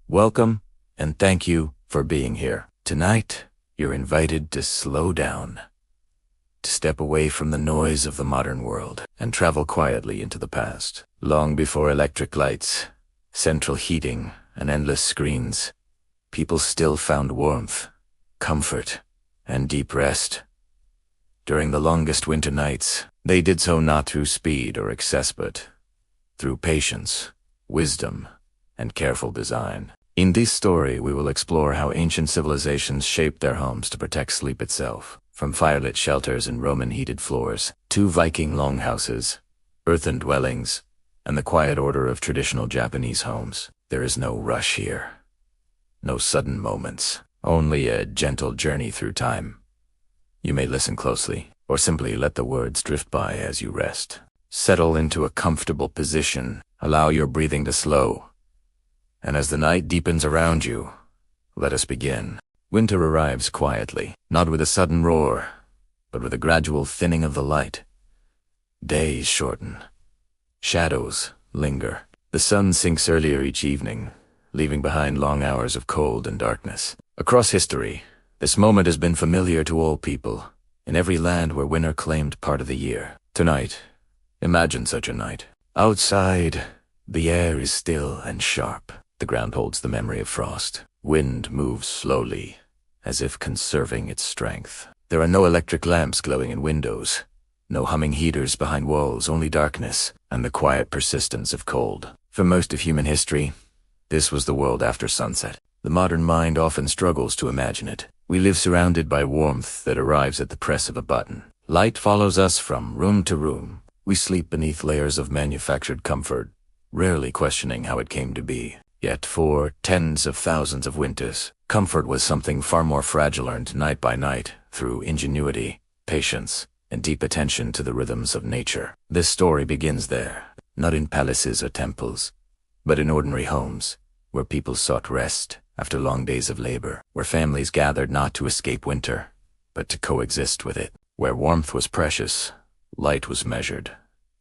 Welcome, and thank you for being here. Tonight, you're invited to slow down, to step away from the noise of the modern world, and travel quietly into the past. Long before electric lights, central heating, and endless screens, people still found warmth, comfort, and deep rest. During the longest winter nights, they did so not through speed or excess, but through patience, wisdom, and careful design. In this story, we will explore how ancient civilizations shaped their homes to protect sleep itself. From firelit shelters and Roman-heated floors, to Viking longhouses, earthen dwellings, and the quiet order of traditional Japanese homes. There is no rush here. No sudden moments. Only a gentle journey through time. You may listen closely, or simply let the words drift by as you rest. Settle into a comfortable position. Allow your breathing to slow. And as the night deepens around you, let us begin. Winter arrives quietly, not with a sudden roar, but with a gradual thinning of the light. Days shorten. Shadows linger. The sun sinks earlier each evening, leaving behind long hours of cold and darkness. Across history, this moment has been familiar to all people, in every land where winter claimed part of the year. Tonight, imagine such a night. Outside, the air is still and sharp. The ground holds the memory of frost. Wind moves slowly, as if conserving its strength. There are no electric lamps glowing in windows, no humming heaters behind walls, only darkness and the quiet persistence of cold. For most of human history, this was the world after sunset. The modern mind often struggles to imagine it. We live surrounded by warmth that arrives at the press of a button. Light follows us from room to room. We sleep beneath layers of manufactured comfort, rarely questioning how it came to be. Yet for tens of thousands of winters, comfort was something far more fragile, earned night by night through ingenuity, patience, and deep attention to the rhythms of nature. This story begins there, not in palaces or temples, but in ordinary homes, where people sought rest after long days of labor, where families gathered not to escape winter, but to coexist with it, where warmth was precious, light was measured,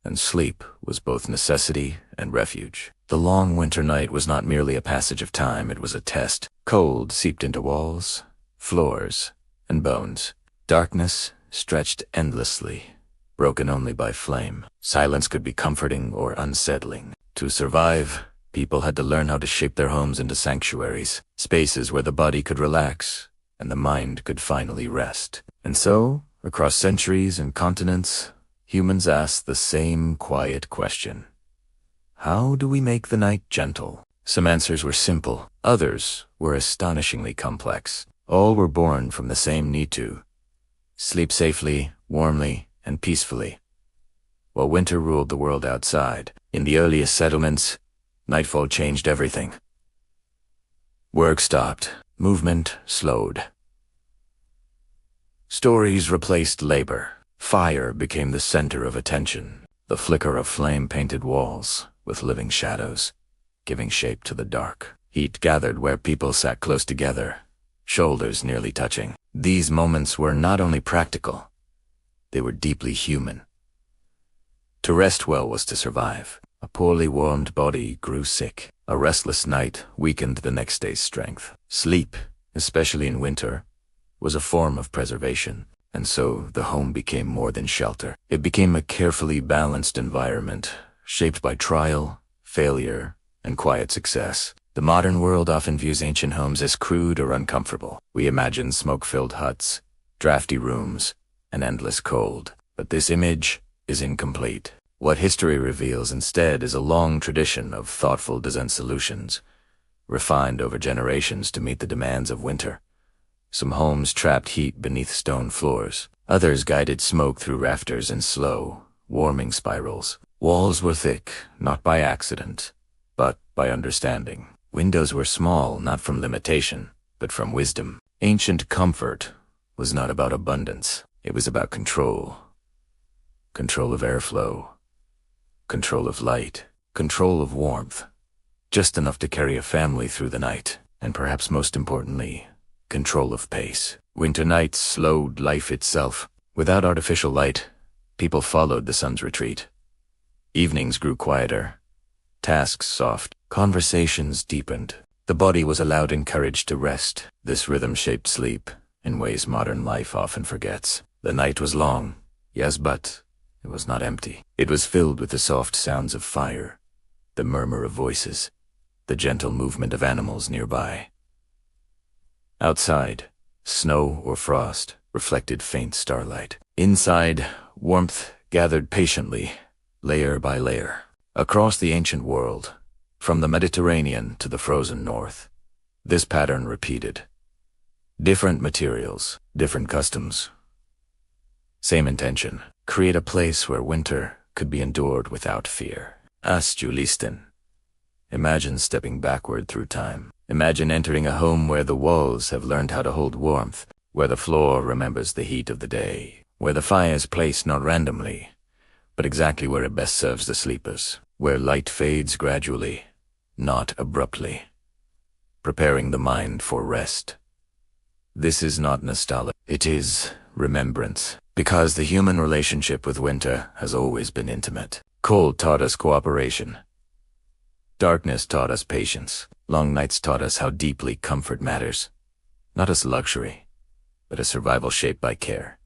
and sleep was both necessity and refuge. The long winter night was not merely a passage of time, it was a test. Cold seeped into walls, floors, and bones. Darkness stretched endlessly, broken only by flame. Silence could be comforting or unsettling. To survive, people had to learn how to shape their homes into sanctuaries, spaces where the body could relax and the mind could finally rest. And so, across centuries and continents, humans asked the same quiet question. How do we make the night gentle? Some answers were simple, others were astonishingly complex. All were born from the same need to sleep safely, warmly, and peacefully. While winter ruled the world outside, in the earliest settlements, nightfall changed everything. Work stopped, movement slowed. Stories replaced labor. Fire became the center of attention. The flicker of flame painted walls with living shadows, giving shape to the dark. Heat gathered where people sat close together, shoulders nearly touching. These moments were not only practical, they were deeply human. To rest well was to survive. A poorly warmed body grew sick. A restless night weakened the next day's strength. Sleep, especially in winter, was a form of preservation. And so the home became more than shelter. It became a carefully balanced environment, shaped by trial, failure, and quiet success. The modern world often views ancient homes as crude or uncomfortable. We imagine smoke-filled huts, drafty rooms, and endless cold. But this image is incomplete. What history reveals instead is a long tradition of thoughtful design solutions, refined over generations to meet the demands of winter. Some homes trapped heat beneath stone floors. Others guided smoke through rafters in slow, warming spirals. Walls were thick, not by accident, but by understanding. Windows were small, not from limitation, but from wisdom. Ancient comfort was not about abundance. It was about control. Control of airflow. Control of light. Control of warmth. Just enough to carry a family through the night. And perhaps most importantly, control of pace. Winter nights slowed life itself. Without artificial light, people followed the sun's retreat. Evenings grew quieter, tasks soft, conversations deepened. The body was allowed encouraged to rest. This rhythm shaped sleep in ways modern life often forgets. The night was long, yes, but it was not empty. It was filled with the soft sounds of fire, the murmur of voices, the gentle movement of animals nearby. Outside, snow or frost reflected faint starlight. Inside, warmth gathered patiently, layer by layer. Across the ancient world, from the Mediterranean to the frozen north, this pattern repeated. Different materials, different customs. Same intention: create a place where winter could be endured without fear. As du listen. Imagine stepping backward through time. Imagine entering a home where the walls have learned how to hold warmth, where the floor remembers the heat of the day, where the fire is placed not randomly, but exactly where it best serves the sleepers, where light fades gradually, not abruptly, preparing the mind for rest. This is not nostalgia, it is remembrance, because the human relationship with winter has always been intimate. Cold taught us cooperation. Darkness taught us patience. Long nights taught us how deeply comfort matters, not as luxury, but as survival shaped by care.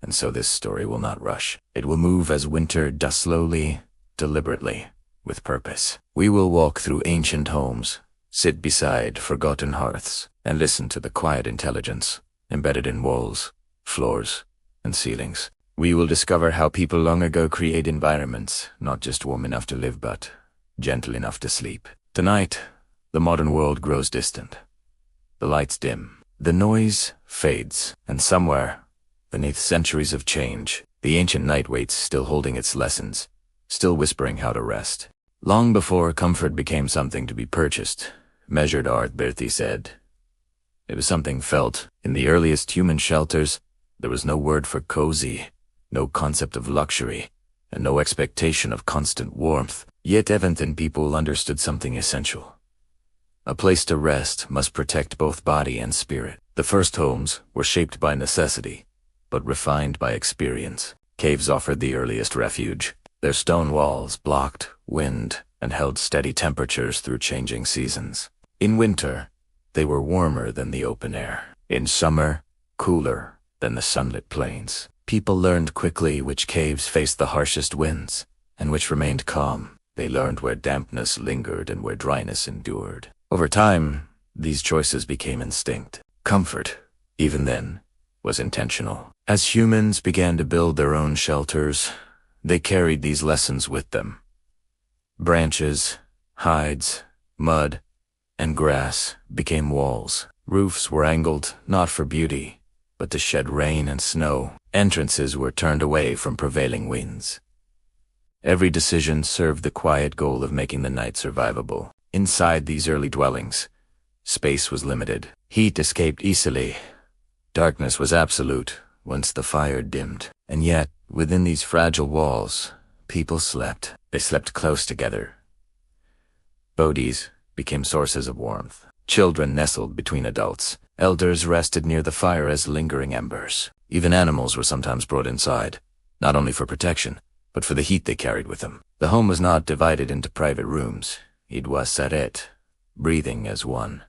And so this story will not rush. It will move as winter does, slowly, deliberately, with purpose. We will walk through ancient homes, sit beside forgotten hearths, and listen to the quiet intelligence embedded in walls, floors, and ceilings. We will discover how people long ago create environments, not just warm enough to live, but gentle enough to sleep. Tonight, the modern world grows distant. The lights dim, the noise fades, and somewhere, beneath centuries of change, the ancient night waits, still holding its lessons, still whispering how to rest. Long before comfort became something to be purchased, measured art, Berti said, it was something felt. In the earliest human shelters, there was no word for cozy, no concept of luxury, and no expectation of constant warmth. Yet Eventon people understood something essential. A place to rest must protect both body and spirit. The first homes were shaped by necessity, but refined by experience. Caves offered the earliest refuge. Their stone walls blocked wind and held steady temperatures through changing seasons. In winter, they were warmer than the open air. In summer, cooler than the sunlit plains. People learned quickly which caves faced the harshest winds, and which remained calm. They learned where dampness lingered and where dryness endured. Over time, these choices became instinct. Comfort, even then, was intentional. As humans began to build their own shelters, they carried these lessons with them. Branches, hides, mud, and grass became walls. Roofs were angled not for beauty, but to shed rain and snow. Entrances were turned away from prevailing winds. Every decision served the quiet goal of making the night survivable. Inside these early dwellings, space was limited. Heat escaped easily. Darkness was absolute once the fire dimmed. And yet, within these fragile walls, people slept. They slept close together. Bodies became sources of warmth. Children nestled between adults. Elders rested near the fire as lingering embers. Even animals were sometimes brought inside, not only for protection, but for the heat they carried with them. The home was not divided into private rooms. It was saret, breathing as one.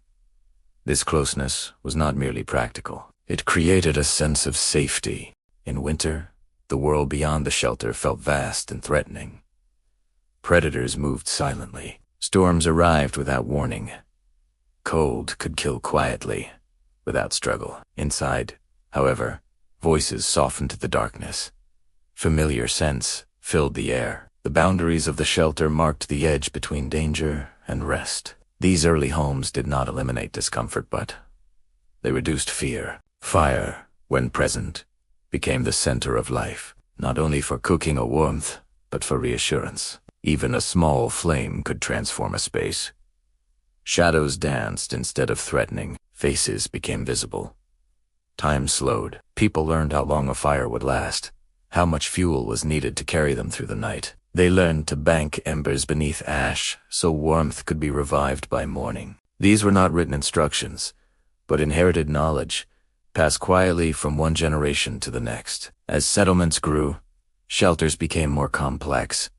This closeness was not merely practical. It created a sense of safety. In winter, the world beyond the shelter felt vast and threatening. Predators moved silently. Storms arrived without warning. Cold could kill quietly, without struggle. Inside, however, voices softened the darkness. Familiar scents filled the air. The boundaries of the shelter marked the edge between danger and rest. These early homes did not eliminate discomfort, but they reduced fear. Fire, when present, became the center of life, not only for cooking or warmth, but for reassurance. Even a small flame could transform a space. Shadows danced instead of threatening. Faces became visible. Time slowed. People learned how long a fire would last, how much fuel was needed to carry them through the night. They learned to bank embers beneath ash so warmth could be revived by morning. These were not written instructions, but inherited knowledge, passed quietly from one generation to the next. As settlements grew, shelters became more complex.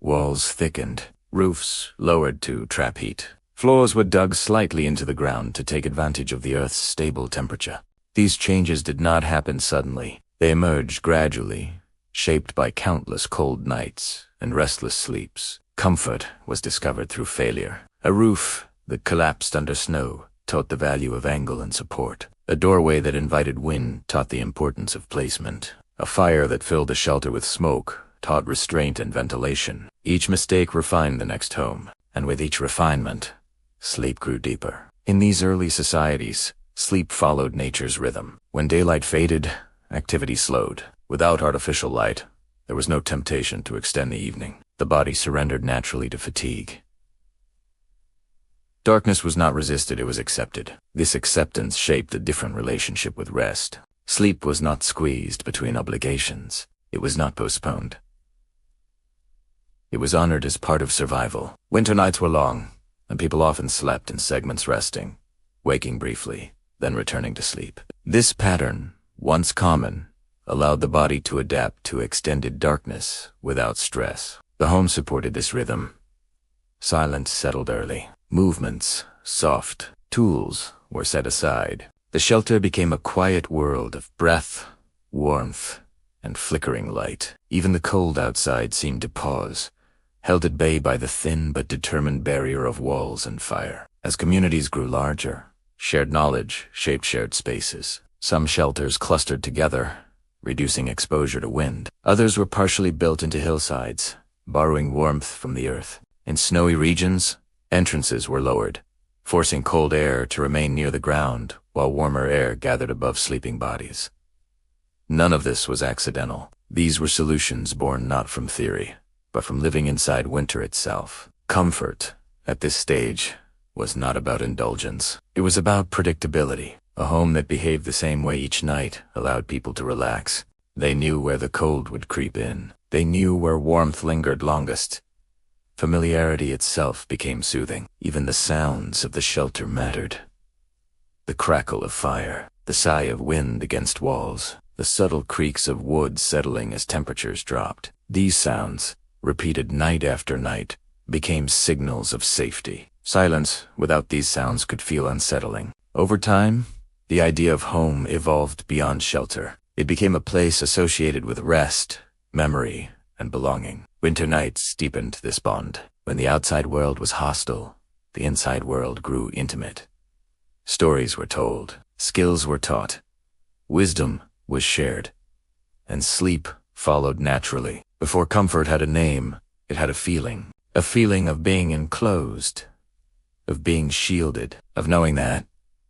Walls thickened, roofs lowered to trap heat. Floors were dug slightly into the ground to take advantage of the Earth's stable temperature. These changes did not happen suddenly. They emerged gradually, shaped by countless cold nights and restless sleeps. Comfort was discovered through failure. A roof that collapsed under snow taught the value of angle and support. A doorway that invited wind taught the importance of placement. A fire that filled a shelter with smoke taught restraint and ventilation. Each mistake refined the next home, and with each refinement, sleep grew deeper. In these early societies, sleep followed nature's rhythm. When daylight faded, activity slowed. Without artificial light, there was no temptation to extend the evening. The body surrendered naturally to fatigue. Darkness was not resisted, it was accepted. This acceptance shaped a different relationship with rest. Sleep was not squeezed between obligations. It was not postponed. It was honored as part of survival. Winter nights were long, and people often slept in segments, resting, waking briefly, then returning to sleep. This pattern, once common, allowed the body to adapt to extended darkness without stress. The home supported this rhythm. Silence settled early. Movements, soft. Tools were set aside. The shelter became a quiet world of breath, warmth, and flickering light. Even the cold outside seemed to pause, held at bay by the thin but determined barrier of walls and fire. As communities grew larger, shared knowledge shaped shared spaces. Some shelters clustered together, reducing exposure to wind. Others were partially built into hillsides, borrowing warmth from the earth. In snowy regions, entrances were lowered, forcing cold air to remain near the ground while warmer air gathered above sleeping bodies. None of this was accidental. These were solutions born not from theory, but from living inside winter itself. Comfort, at this stage, was not about indulgence. It was about predictability. A home that behaved the same way each night allowed people to relax. They knew where the cold would creep in. They knew where warmth lingered longest. Familiarity itself became soothing. Even the sounds of the shelter mattered. The crackle of fire, the sigh of wind against walls, the subtle creaks of wood settling as temperatures dropped. These sounds, repeated night after night, became signals of safety. Silence without these sounds could feel unsettling. Over time, the idea of home evolved beyond shelter. It became a place associated with rest, memory, and belonging. Winter nights deepened this bond. When the outside world was hostile, the inside world grew intimate. Stories were told, skills were taught, wisdom was shared, and sleep followed naturally. Before comfort had a name, it had a feeling of being enclosed, of being shielded, of knowing that,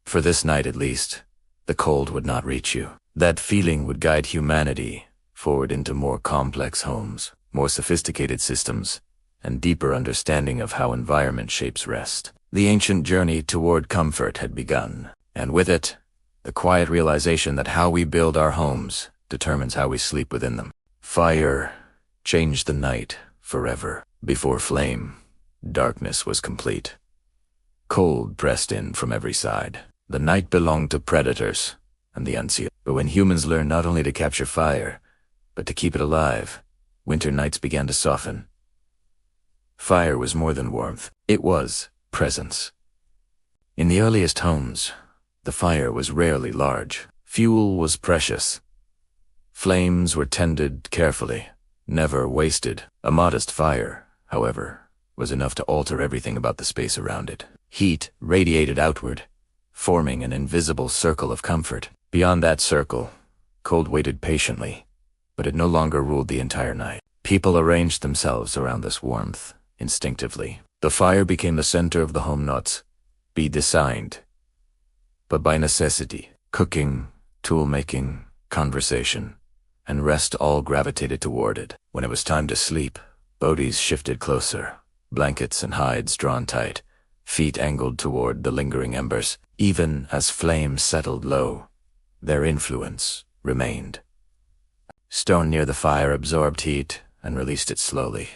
for this night at least, the cold would not reach you. That feeling would guide humanity forward into more complex homes, more sophisticated systems, and deeper understanding of how environment shapes rest. The ancient journey toward comfort had begun, and with it, the quiet realization that how we build our homes determines how we sleep within them. Fire changed the night forever. Before flame, darkness was complete. Cold pressed in from every side. The night belonged to predators and the unseen. But when humans learned not only to capture fire, but to keep it alive, winter nights began to soften. Fire was more than warmth. It was presence. In the earliest homes, the fire was rarely large. Fuel was precious. Flames were tended carefully, never wasted. A modest fire, however, was enough to alter everything about the space around it. Heat radiated outward, forming an invisible circle of comfort. Beyond that circle, cold waited patiently, but it no longer ruled the entire night. People arranged themselves around this warmth, instinctively. The fire became the center of the home, not be designed, but by necessity. Cooking, tool-making, conversation, and rest all gravitated toward it. When it was time to sleep, bodies shifted closer, blankets and hides drawn tight, feet angled toward the lingering embers. Even as flames settled low, their influence remained. Stone near the fire absorbed heat and released it slowly.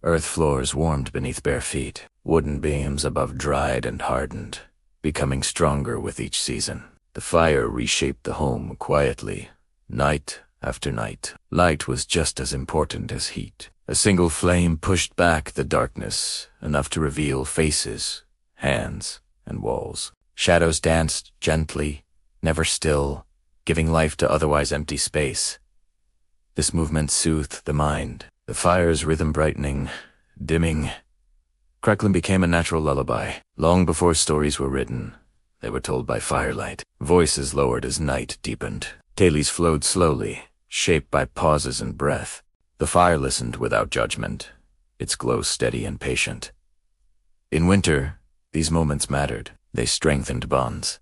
Earth floors warmed beneath bare feet. Wooden beams above dried and hardened, becoming stronger with each season. The fire reshaped the home quietly, night after night. Light was just as important as heat. A single flame pushed back the darkness, enough to reveal faces, hands, and walls. Shadows danced gently, never still, giving life to otherwise empty space. This movement soothed the mind, the fire's rhythm brightening, dimming. Crackling became a natural lullaby. Long before stories were written, they were told by firelight. Voices lowered as night deepened. Tales flowed slowly, shaped by pauses and breath. The fire listened without judgment, its glow steady and patient. In winter, these moments mattered. They strengthened bonds.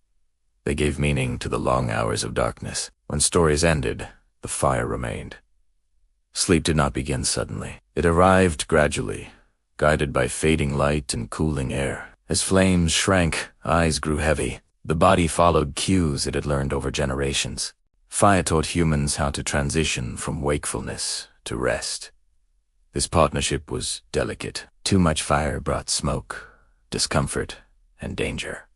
They gave meaning to the long hours of darkness. When stories ended, the fire remained. Sleep did not begin suddenly. It arrived gradually, guided by fading light and cooling air. As flames shrank, eyes grew heavy. The body followed cues it had learned over generations. Fire taught humans how to transition from wakefulness to rest. This partnership was delicate. Too much fire brought smoke, discomfort, and danger.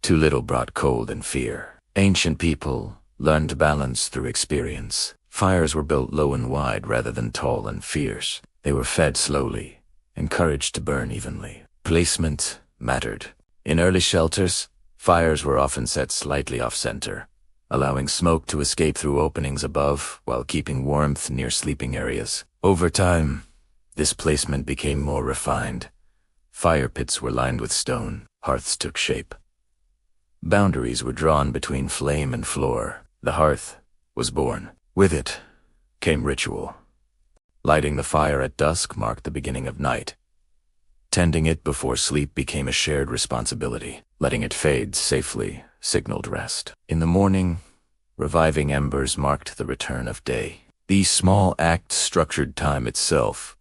Too little brought cold and fear. Ancient people learned to balance through experience. Fires were built low and wide rather than tall and fierce. They were fed slowly, encouraged to burn evenly. Placement mattered. In early shelters, fires were often set slightly off-center, allowing smoke to escape through openings above while keeping warmth near sleeping areas. Over time, this placement became more refined. Fire pits were lined with stone, hearths took shape. Boundaries were drawn between flame and floor. The hearth was born. With it came ritual. Lighting the fire at dusk marked the beginning of night. Tending it before sleep became a shared responsibility. Letting it fade safely signaled rest. In the morning, reviving embers marked the return of day. These small acts structured time itself.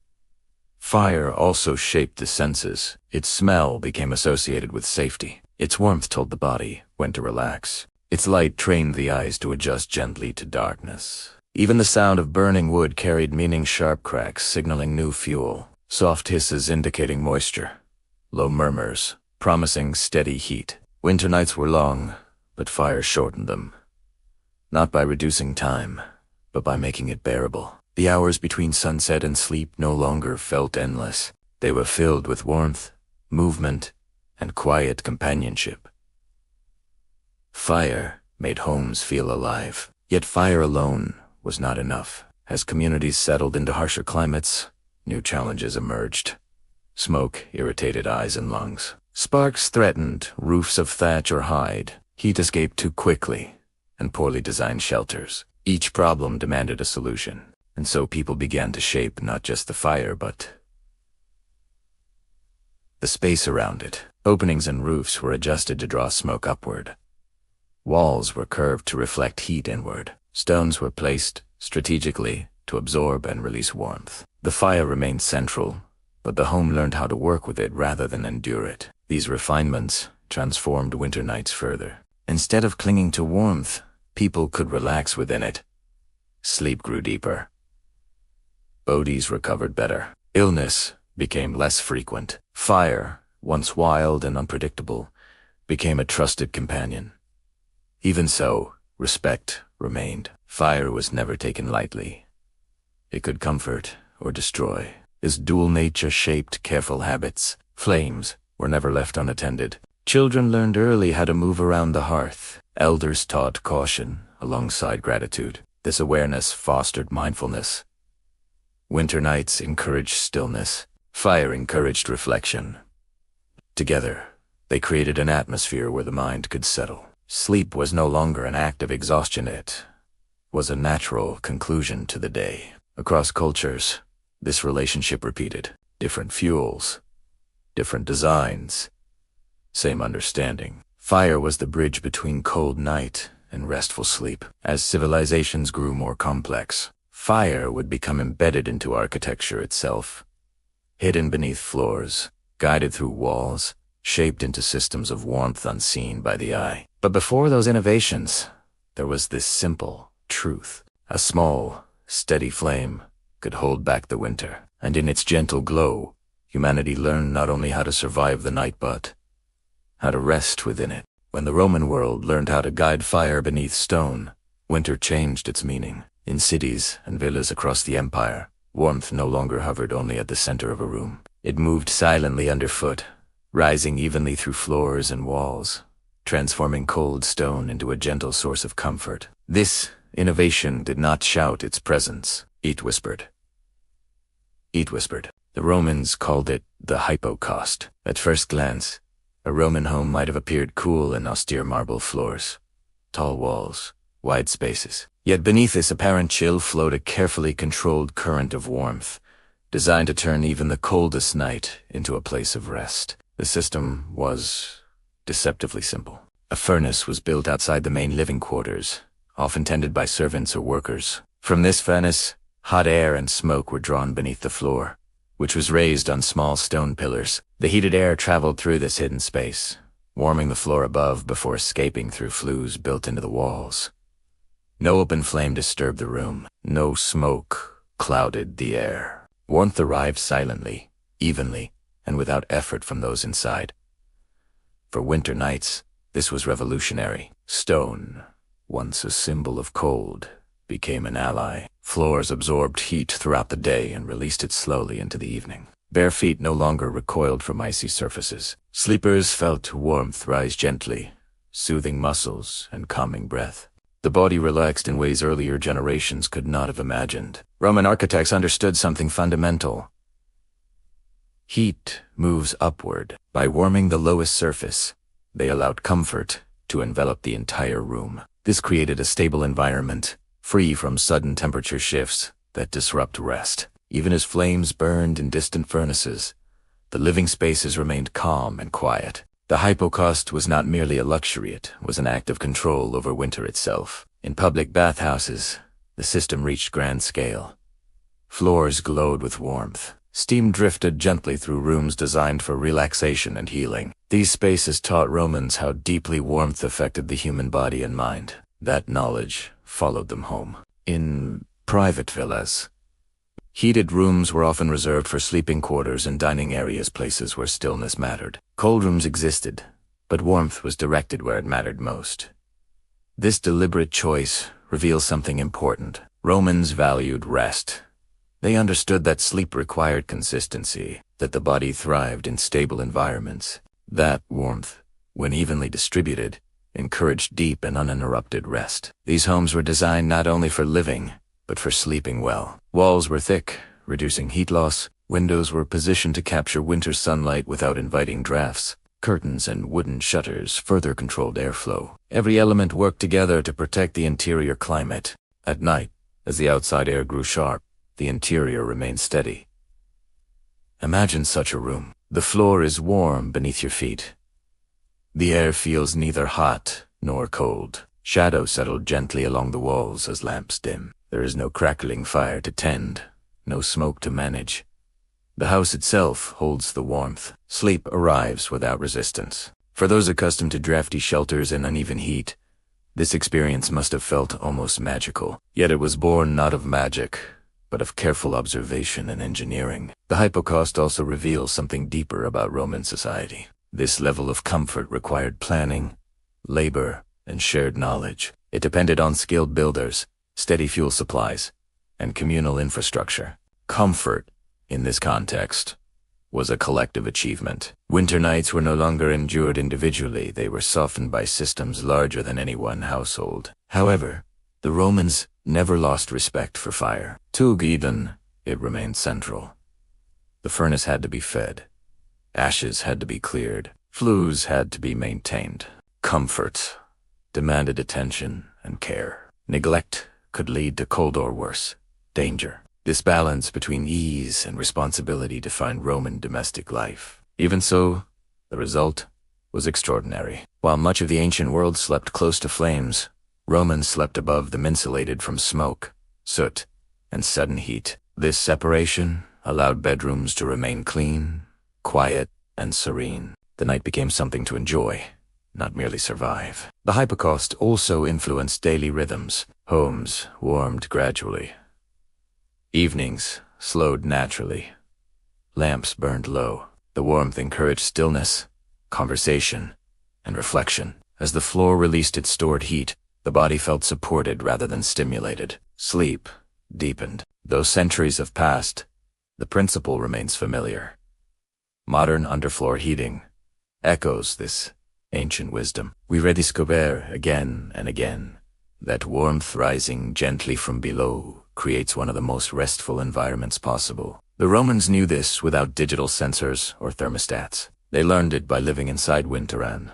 Fire also shaped the senses. Its smell became associated with safety. Its warmth told the body when to relax. Its light trained the eyes to adjust gently to darkness. Even the sound of burning wood carried meaning. Sharp cracks signaling new fuel. Soft hisses indicating moisture. Low murmurs promising steady heat. Winter nights were long, but fire shortened them. Not by reducing time, but by making it bearable. The hours between sunset and sleep no longer felt endless. They were filled with warmth, movement, and quiet companionship. Fire made homes feel alive. Yet fire alone was not enough. As communities settled into harsher climates, new challenges emerged. Smoke irritated eyes and lungs. Sparks threatened roofs of thatch or hide. Heat escaped too quickly, and poorly designed shelters. Each problem demanded a solution, and so people began to shape not just the fire, but the space around it. Openings and roofs were adjusted to draw smoke upward. Walls were curved to reflect heat inward. Stones were placed strategically to absorb and release warmth. The fire remained central, but the home learned how to work with it rather than endure it. These refinements transformed winter nights further. Instead of clinging to warmth, people could relax within it. Sleep grew deeper. Bodies recovered better. Illness became less frequent. Fire, once wild and unpredictable, became a trusted companion. Even so, respect remained. Fire was never taken lightly. It could comfort or destroy. Its dual nature shaped careful habits. Flames were never left unattended. Children learned early how to move around the hearth. Elders taught caution alongside gratitude. This awareness fostered mindfulness. Winter nights encouraged stillness. Fire encouraged reflection. Together, they created an atmosphere where the mind could settle. Sleep was no longer an act of exhaustion. It was a natural conclusion to the day. Across cultures, this relationship repeated. Different fuels, different designs, same understanding. Fire was the bridge between cold night and restful sleep. As civilizations grew more complex, fire would become embedded into architecture itself. Hidden beneath floors, guided through walls, shaped into systems of warmth unseen by the eye. But before those innovations, there was this simple truth. A small, steady flame could hold back the winter, and in its gentle glow, humanity learned not only how to survive the night, but how to rest within it. When the Roman world learned how to guide fire beneath stone, winter changed its meaning. In cities and villas across the empire, warmth no longer hovered only at the center of a room. It moved silently underfoot, rising evenly through floors and walls, transforming cold stone into a gentle source of comfort. This innovation did not shout its presence, it whispered. It whispered. The Romans called it the hypocaust. At first glance, a Roman home might have appeared cool and austere marble floors, tall walls, wide spaces. Yet beneath this apparent chill flowed a carefully controlled current of warmth, designed to turn even the coldest night into a place of rest. The system was deceptively simple. A furnace was built outside the main living quarters, often tended by servants or workers. From this furnace, hot air and smoke were drawn beneath the floor, which was raised on small stone pillars. The heated air traveled through this hidden space, warming the floor above before escaping through flues built into the walls. No open flame disturbed the room. No smoke clouded the air. Warmth arrived silently, evenly, and without effort from those inside. For winter nights, this was revolutionary. Stone, once a symbol of cold, became an ally. Floors absorbed heat throughout the day and released it slowly into the evening. Bare feet no longer recoiled from icy surfaces. Sleepers felt warmth rise gently, soothing muscles and calming breath. The body relaxed in ways earlier generations could not have imagined. Roman architects understood something fundamental. Heat moves upward. By warming the lowest surface, they allowed comfort to envelop the entire room. This created a stable environment, free from sudden temperature shifts that disrupt rest. Even as flames burned in distant furnaces, the living spaces remained calm and quiet. The hypocaust was not merely a luxury, it was an act of control over winter itself. In public bathhouses, the system reached grand scale. Floors glowed with warmth. Steam drifted gently through rooms designed for relaxation and healing. These spaces taught Romans how deeply warmth affected the human body and mind. That knowledge followed them home. In private villas, heated rooms were often reserved for sleeping quarters and dining areas, places where stillness mattered. Cold rooms existed, but warmth was directed where it mattered most. This deliberate choice reveals something important. Romans valued rest. They understood that sleep required consistency, that the body thrived in stable environments. That warmth, when evenly distributed, encouraged deep and uninterrupted rest. These homes were designed not only for living, but for sleeping well. Walls were thick, reducing heat loss. Windows were positioned to capture winter sunlight without inviting drafts. Curtains and wooden shutters further controlled airflow. Every element worked together to protect the interior climate. At night, as the outside air grew sharp, the interior remained steady. Imagine such a room. The floor is warm beneath your feet. The air feels neither hot nor cold. Shadows settled gently along the walls as lamps dim. There is no crackling fire to tend, no smoke to manage. The house itself holds the warmth. Sleep arrives without resistance. For those accustomed to drafty shelters and uneven heat, this experience must have felt almost magical. Yet it was born not of magic, but of careful observation and engineering. The hypocaust also reveals something deeper about Roman society. This level of comfort required planning, labor, and shared knowledge. It depended on skilled builders, steady fuel supplies, and communal infrastructure. Comfort, in this context, was a collective achievement. Winter nights were no longer endured individually, they were softened by systems larger than any one household. However, the Romans never lost respect for fire. To Eden, it remained central. The furnace had to be fed. Ashes had to be cleared. Flues had to be maintained. Comfort demanded attention and care. Neglect could lead to cold or worse, danger. This balance between ease and responsibility defined Roman domestic life. Even so, the result was extraordinary. While much of the ancient world slept close to flames, Romans slept above them, insulated from smoke, soot, and sudden heat. This separation allowed bedrooms to remain clean, quiet, and serene. The night became something to enjoy, not merely survive. The hypocaust also influenced daily rhythms. Homes warmed gradually. Evenings slowed naturally. Lamps burned low. The warmth encouraged stillness, conversation, and reflection. As the floor released its stored heat, the body felt supported rather than stimulated. Sleep deepened. Though centuries have passed, the principle remains familiar. Modern underfloor heating, echoes this ancient wisdom. We rediscover again and again that warmth rising gently from below creates one of the most restful environments possible. The Romans knew this without digital sensors or thermostats. They learned it by living inside winter and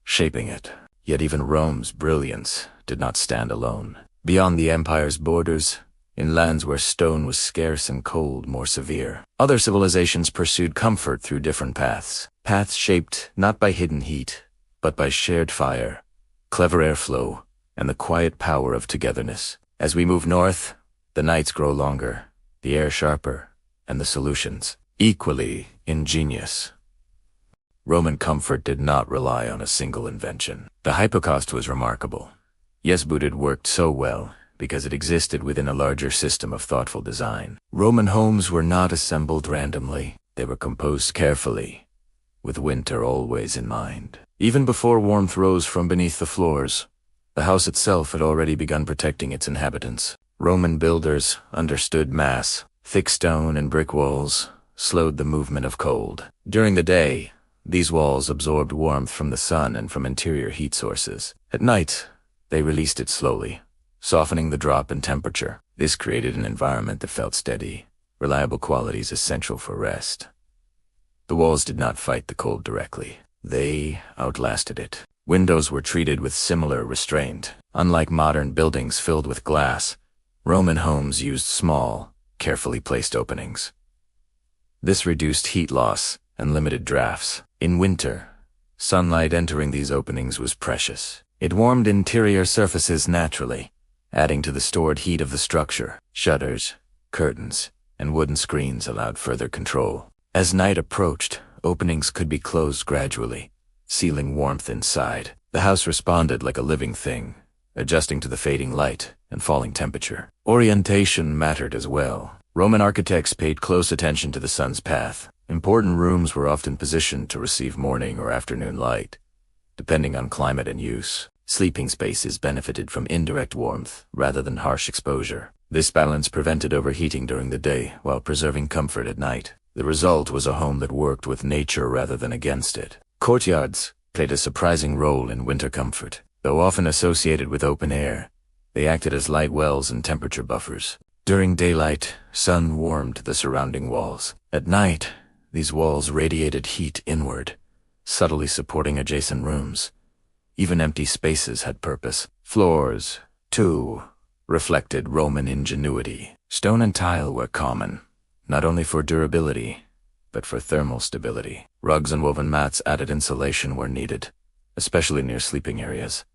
shaping it. Yet even Rome's brilliance did not stand alone. Beyond the empire's borders, in lands where stone was scarce and cold more severe, other civilizations pursued comfort through different paths. Paths shaped not by hidden heat, but by shared fire, clever airflow, and the quiet power of togetherness. As we move north, the nights grow longer, the air sharper, and the solutions equally ingenious. Roman comfort did not rely on a single invention. The hypocaust was remarkable. Yes, but it worked so well because it existed within a larger system of thoughtful design. Roman homes were not assembled randomly. They were composed carefully, with winter always in mind. Even before warmth rose from beneath the floors, the house itself had already begun protecting its inhabitants. Roman builders understood mass. Thick stone and brick walls slowed the movement of cold. During the day, these walls absorbed warmth from the sun and from interior heat sources. At night, they released it slowly, softening the drop in temperature. This created an environment that felt steady, reliable qualities essential for rest. The walls did not fight the cold directly. They outlasted it. Windows were treated with similar restraint. Unlike modern buildings filled with glass, Roman homes used small, carefully placed openings. This reduced heat loss and limited drafts. In winter, sunlight entering these openings was precious. It warmed interior surfaces naturally, adding to the stored heat of the structure. Shutters, curtains, and wooden screens allowed further control. As night approached, openings could be closed gradually, sealing warmth inside. The house responded like a living thing, adjusting to the fading light and falling temperature. Orientation mattered as well. Roman architects paid close attention to the sun's path. Important rooms were often positioned to receive morning or afternoon light, depending on climate and use. Sleeping spaces benefited from indirect warmth rather than harsh exposure. This balance prevented overheating during the day while preserving comfort at night. The result was a home that worked with nature rather than against it. Courtyards played a surprising role in winter comfort. Though often associated with open air, they acted as light wells and temperature buffers. During daylight, sun warmed the surrounding walls. At night, these walls radiated heat inward, subtly supporting adjacent rooms. Even empty spaces had purpose. Floors, too, reflected Roman ingenuity. Stone and tile were common, not only for durability, but for thermal stability. Rugs and woven mats added insulation where needed, especially near sleeping areas.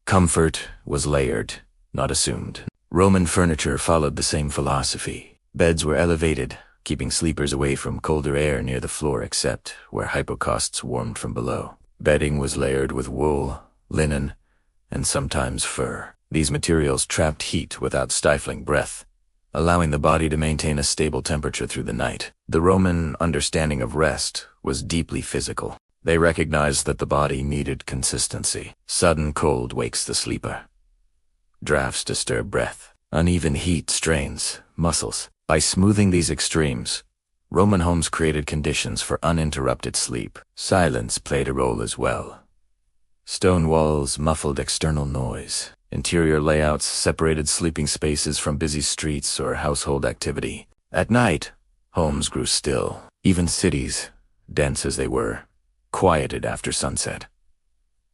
Comfort was layered, not assumed. Roman furniture followed the same philosophy. Beds were elevated, keeping sleepers away from colder air near the floor except where hypocausts warmed from below. Bedding was layered with wool, linen, and sometimes fur. These materials trapped heat without stifling breath, allowing the body to maintain a stable temperature through the night. The Roman understanding of rest was deeply physical. They recognized that the body needed consistency. Sudden cold wakes the sleeper. Drafts disturb breath. Uneven heat strains muscles. By smoothing these extremes, Roman homes created conditions for uninterrupted sleep. Silence played a role as well. Stone walls muffled external noise. Interior layouts separated sleeping spaces from busy streets or household activity. At night, homes grew still. Even cities, dense as they were, quieted after sunset.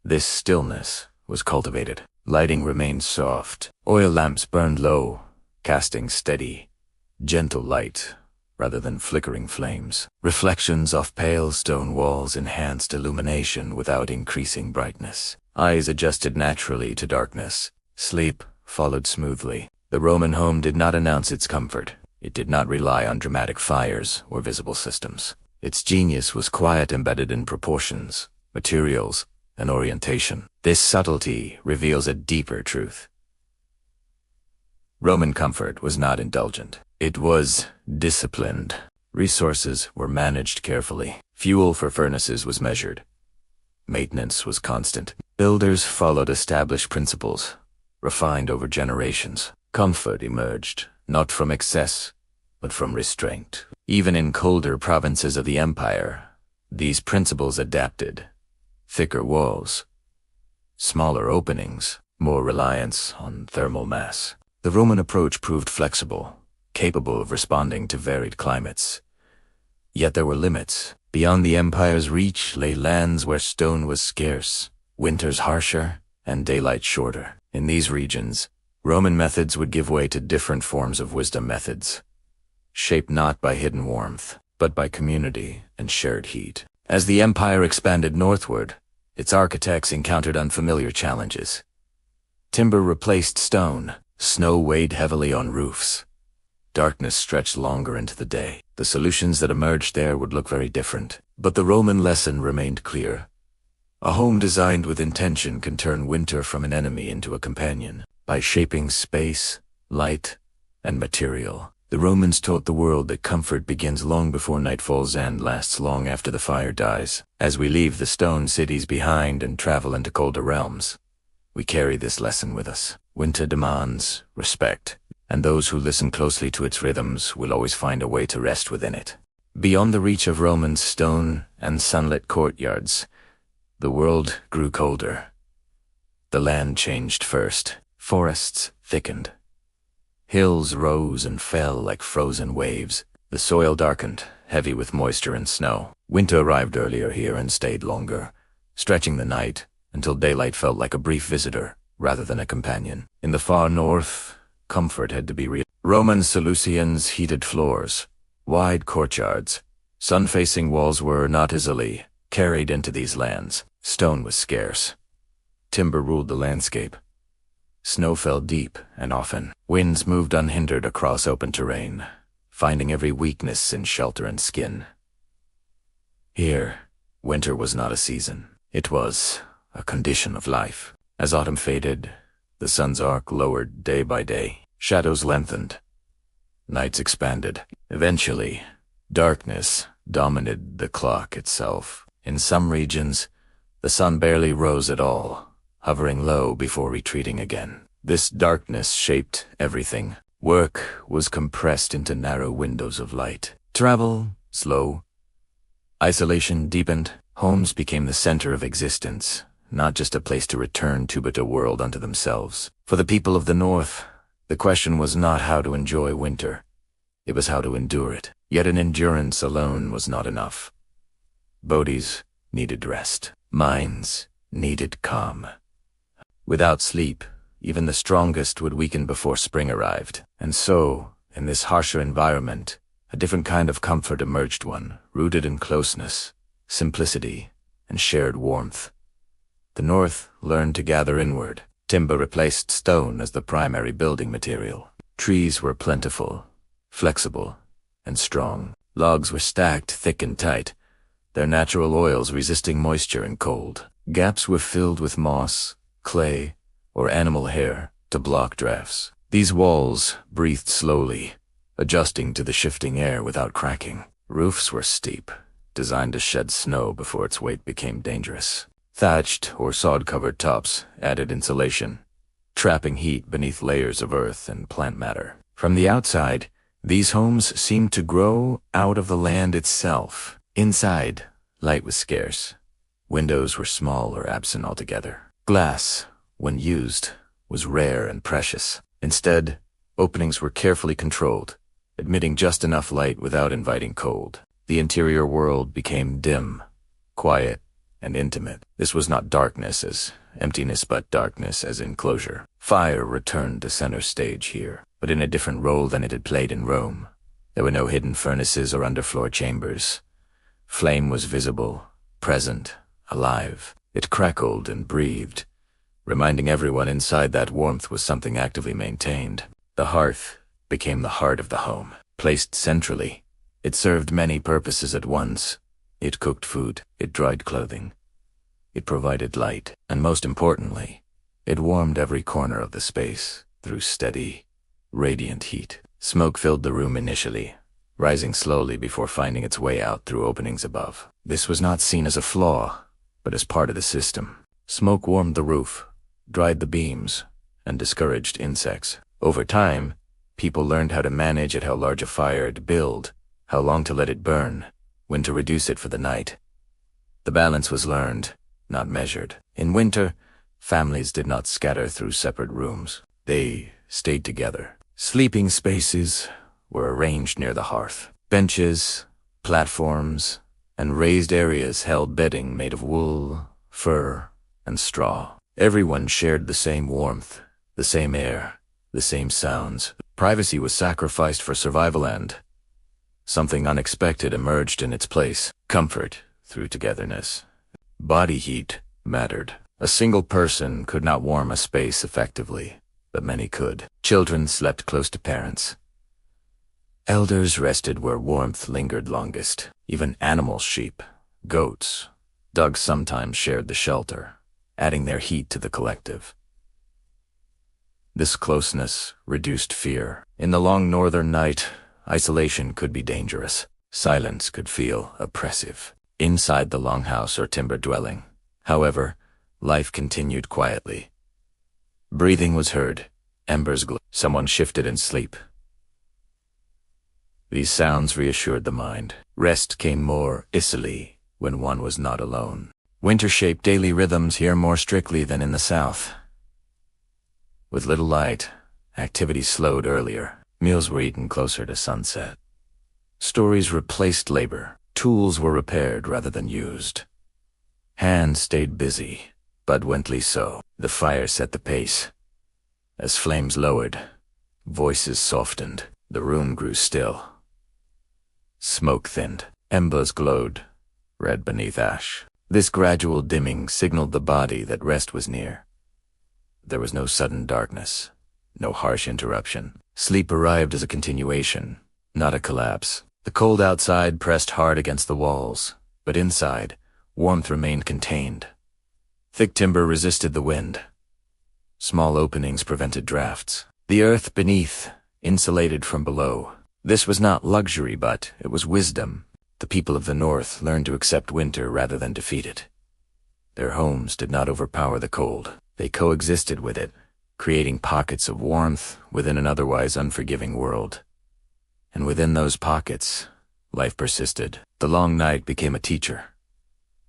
This stillness was cultivated. Lighting remained soft. Oil lamps burned low, casting steady, gentle light rather than flickering flames. Reflections off pale stone walls enhanced illumination without increasing brightness. Eyes adjusted naturally to darkness. Sleep followed smoothly. The Roman home did not announce its comfort. It did not rely on dramatic fires or visible systems. Its genius was quiet, embedded in proportions, materials, and orientation. This subtlety reveals a deeper truth. Roman comfort was not indulgent. It was disciplined. Resources were managed carefully. Fuel for furnaces was measured. Maintenance was constant. Builders followed established principles, refined over generations. Comfort emerged, not from excess, but from restraint. Even in colder provinces of the empire, These principles adapted: thicker walls, smaller openings, more reliance on thermal mass. The Roman approach proved flexible, capable of responding to varied climates. Yet there were limits. Beyond the empire's reach lay lands where stone was scarce, winters harsher, and daylight shorter. In these regions, Roman methods would give way to different forms of wisdom methods, shaped not by hidden warmth, but by community and shared heat. As the empire expanded northward, its architects encountered unfamiliar challenges. Timber replaced stone, snow weighed heavily on roofs. Darkness stretched longer into the day. The solutions that emerged there would look very different, but the Roman lesson remained clear. A home designed with intention can turn winter from an enemy into a companion. By shaping space, light, and material, the Romans taught the world that comfort begins long before night falls and lasts long after the fire dies. As we leave the stone cities behind and travel into colder realms, we carry this lesson with us. Winter demands respect, and those who listen closely to its rhythms will always find a way to rest within it. Beyond the reach of Roman stone and sunlit courtyards, the world grew colder. The land changed first. Forests thickened. Hills rose and fell like frozen waves. The soil darkened, heavy with moisture and snow. Winter arrived earlier here and stayed longer, stretching the night until daylight felt like a brief visitor rather than a companion. In the far north, comfort had to be real. Roman Seleucians heated floors, wide courtyards. Sun-facing walls were not easily carried into these lands. Stone was scarce. Timber ruled the landscape. Snow fell deep and often. Winds moved unhindered across open terrain, finding every weakness in shelter and skin. Here, winter was not a season. It was a condition of life. As autumn faded, the sun's arc lowered day by day. Shadows lengthened. Nights expanded. Eventually, darkness dominated the clock itself. In some regions, the sun barely rose at all, hovering low before retreating again. This darkness shaped everything. Work was compressed into narrow windows of light. Travel, slow. Isolation deepened. Homes became the center of existence, not just a place to return to, but a world unto themselves. For the people of the North, the question was not how to enjoy winter. It was how to endure it. Yet an endurance alone was not enough. Bodies needed rest. Minds needed calm. Without sleep, even the strongest would weaken before spring arrived. And so, in this harsher environment, a different kind of comfort emerged, one rooted in closeness, simplicity, and shared warmth. The North learned to gather inward. Timber replaced stone as the primary building material. Trees were plentiful, flexible, and strong. Logs were stacked thick and tight, their natural oils resisting moisture and cold. Gaps were filled with moss, clay, or animal hair to block drafts. These walls breathed slowly, adjusting to the shifting air without cracking. Roofs were steep, designed to shed snow before its weight became dangerous. Thatched or sod-covered tops added insulation, trapping heat beneath layers of earth and plant matter. From the outside, these homes seemed to grow out of the land itself. Inside, light was scarce. Windows were small or absent altogether. Glass, when used, was rare and precious. Instead, openings were carefully controlled, admitting just enough light without inviting cold. The interior world became dim, quiet, and intimate. This was not darkness as emptiness, but darkness as enclosure. Fire returned to center stage here, but in a different role than it had played in Rome. There were no hidden furnaces or underfloor chambers. Flame was visible, present, alive. It crackled and breathed, reminding everyone inside that warmth was something actively maintained. The hearth became the heart of the home. Placed centrally, it served many purposes at once. It cooked food, it dried clothing, it provided light, and most importantly, it warmed every corner of the space through steady, radiant heat. Smoke filled the room initially, rising slowly before finding its way out through openings above. This was not seen as a flaw, but as part of the system. Smoke warmed the roof, dried the beams, and discouraged insects. Over time, people learned how to manage it, how large a fire to build, how long to let it burn, when to reduce it for the night. The balance was learned, not measured. In winter, families did not scatter through separate rooms. They stayed together. Sleeping spaces were arranged near the hearth. Benches, platforms, and raised areas held bedding made of wool, fur, and straw. Everyone shared the same warmth, the same air, the same sounds. Privacy was sacrificed for survival, and something unexpected emerged in its place: comfort through togetherness. Body heat mattered. A single person could not warm a space effectively, but many could. Children slept close to parents. Elders rested where warmth lingered longest. Even animals, sheep, goats, dogs sometimes shared the shelter, adding their heat to the collective. This closeness reduced fear. In the long northern night, isolation could be dangerous. Silence could feel oppressive. Inside the longhouse or timber dwelling, however, life continued quietly. Breathing was heard, embers glowed. Someone shifted in sleep. These sounds reassured the mind. Rest came more easily when one was not alone. Winter shaped daily rhythms here more strictly than in the south. With little light, activity slowed earlier. Meals were eaten closer to sunset. Stories replaced labor. Tools were repaired rather than used. Hands stayed busy, but wently so. The fire set the pace. As flames lowered, voices softened. The room grew still. Smoke thinned. Embers glowed, red beneath ash. This gradual dimming signaled the body that rest was near. There was no sudden darkness, no harsh interruption. Sleep arrived as a continuation, not a collapse. The cold outside pressed hard against the walls, but inside, warmth remained contained. Thick timber resisted the wind. Small openings prevented drafts. The earth beneath insulated from below. This was not luxury, but it was wisdom. The people of the north learned to accept winter rather than defeat it. Their homes did not overpower the cold. They coexisted with it, creating pockets of warmth within an otherwise unforgiving world. And within those pockets, life persisted. The long night became a teacher.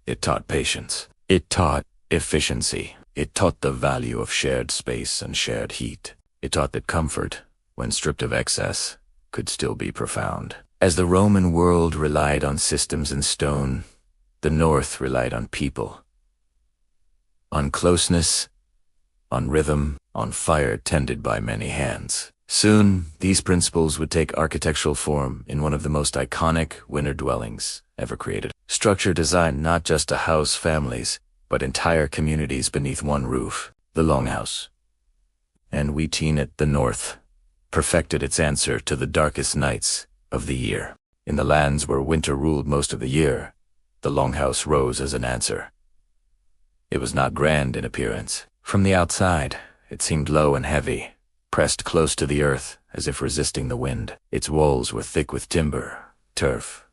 It taught patience. It taught efficiency. It taught the value of shared space and shared heat. It taught that comfort, when stripped of excess, could still be profound. As the Roman world relied on systems and stone, the North relied on people. On closeness, on rhythm, on fire tended by many hands. Soon, these principles would take architectural form in one of the most iconic winter dwellings ever created. Structure designed not just to house families, but entire communities beneath one roof, the Longhouse. And we teen at the North perfected its answer to the darkest nights of the year. In the lands where winter ruled most of the year, the Longhouse rose as an answer. It was not grand in appearance. From the outside, it seemed low and heavy, pressed close to the earth as if resisting the wind. Its walls were thick with timber, turf,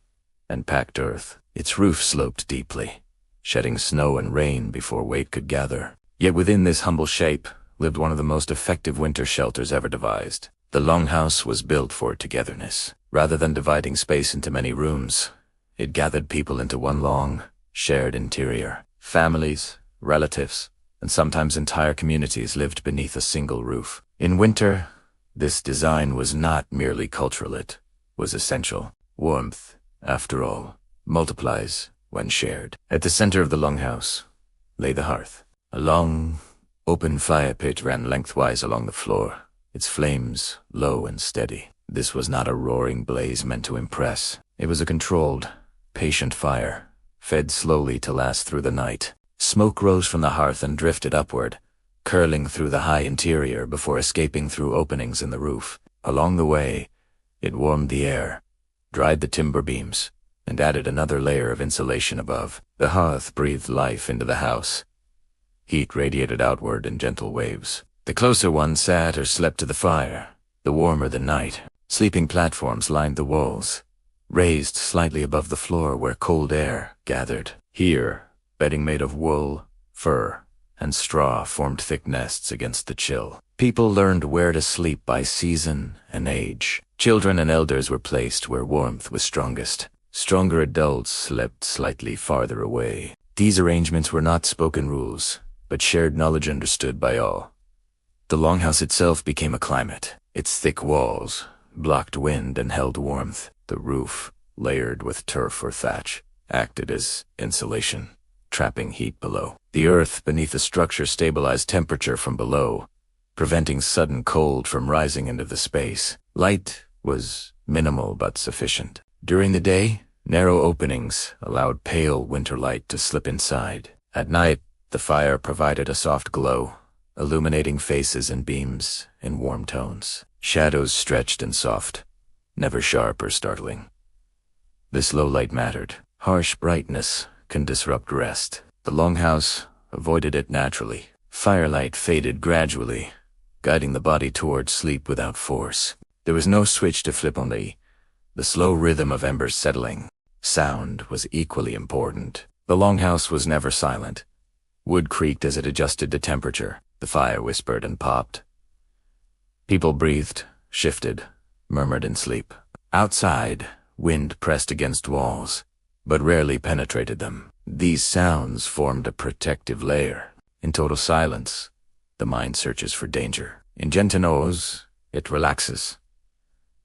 and packed earth. Its roof sloped deeply, shedding snow and rain before weight could gather. Yet within this humble shape lived one of the most effective winter shelters ever devised. The Longhouse was built for togetherness. Rather than dividing space into many rooms, it gathered people into one long, shared interior. Families, relatives, and sometimes entire communities lived beneath a single roof. In winter, this design was not merely cultural, it was essential. Warmth, after all, multiplies when shared. At the center of the Longhouse lay the hearth. A long, open fire pit ran lengthwise along the floor, its flames low and steady. This was not a roaring blaze meant to impress. It was a controlled, patient fire, fed slowly to last through the night. Smoke rose from the hearth and drifted upward, curling through the high interior before escaping through openings in the roof. Along the way, it warmed the air, dried the timber beams, and added another layer of insulation above. The hearth breathed life into the house. Heat radiated outward in gentle waves. The closer one sat or slept to the fire, the warmer the night. Sleeping platforms lined the walls, raised slightly above the floor where cold air gathered. Here, bedding made of wool, fur, and straw formed thick nests against the chill. People learned where to sleep by season and age. Children and elders were placed where warmth was strongest. Stronger adults slept slightly farther away. These arrangements were not spoken rules, but shared knowledge understood by all. The longhouse itself became a climate. Its thick walls blocked wind and held warmth. The roof, layered with turf or thatch, acted as insulation, trapping heat below. The earth beneath the structure stabilized temperature from below, preventing sudden cold from rising into the space. Light was minimal but sufficient. During the day, narrow openings allowed pale winter light to slip inside. At night, the fire provided a soft glow, illuminating faces and beams in warm tones. Shadows stretched and soft, never sharp or startling. This low light mattered. Harsh brightness can disrupt rest. The longhouse avoided it naturally. Firelight faded gradually, guiding the body towards sleep without force. There was no switch to flip on the slow rhythm of embers settling. Sound was equally important. The longhouse was never silent. Wood creaked as it adjusted to temperature. The fire whispered and popped. People breathed, shifted, murmured in sleep. Outside, wind pressed against walls, but rarely penetrated them. These sounds formed a protective layer. In total silence, the mind searches for danger. In Gentiano's, it relaxes.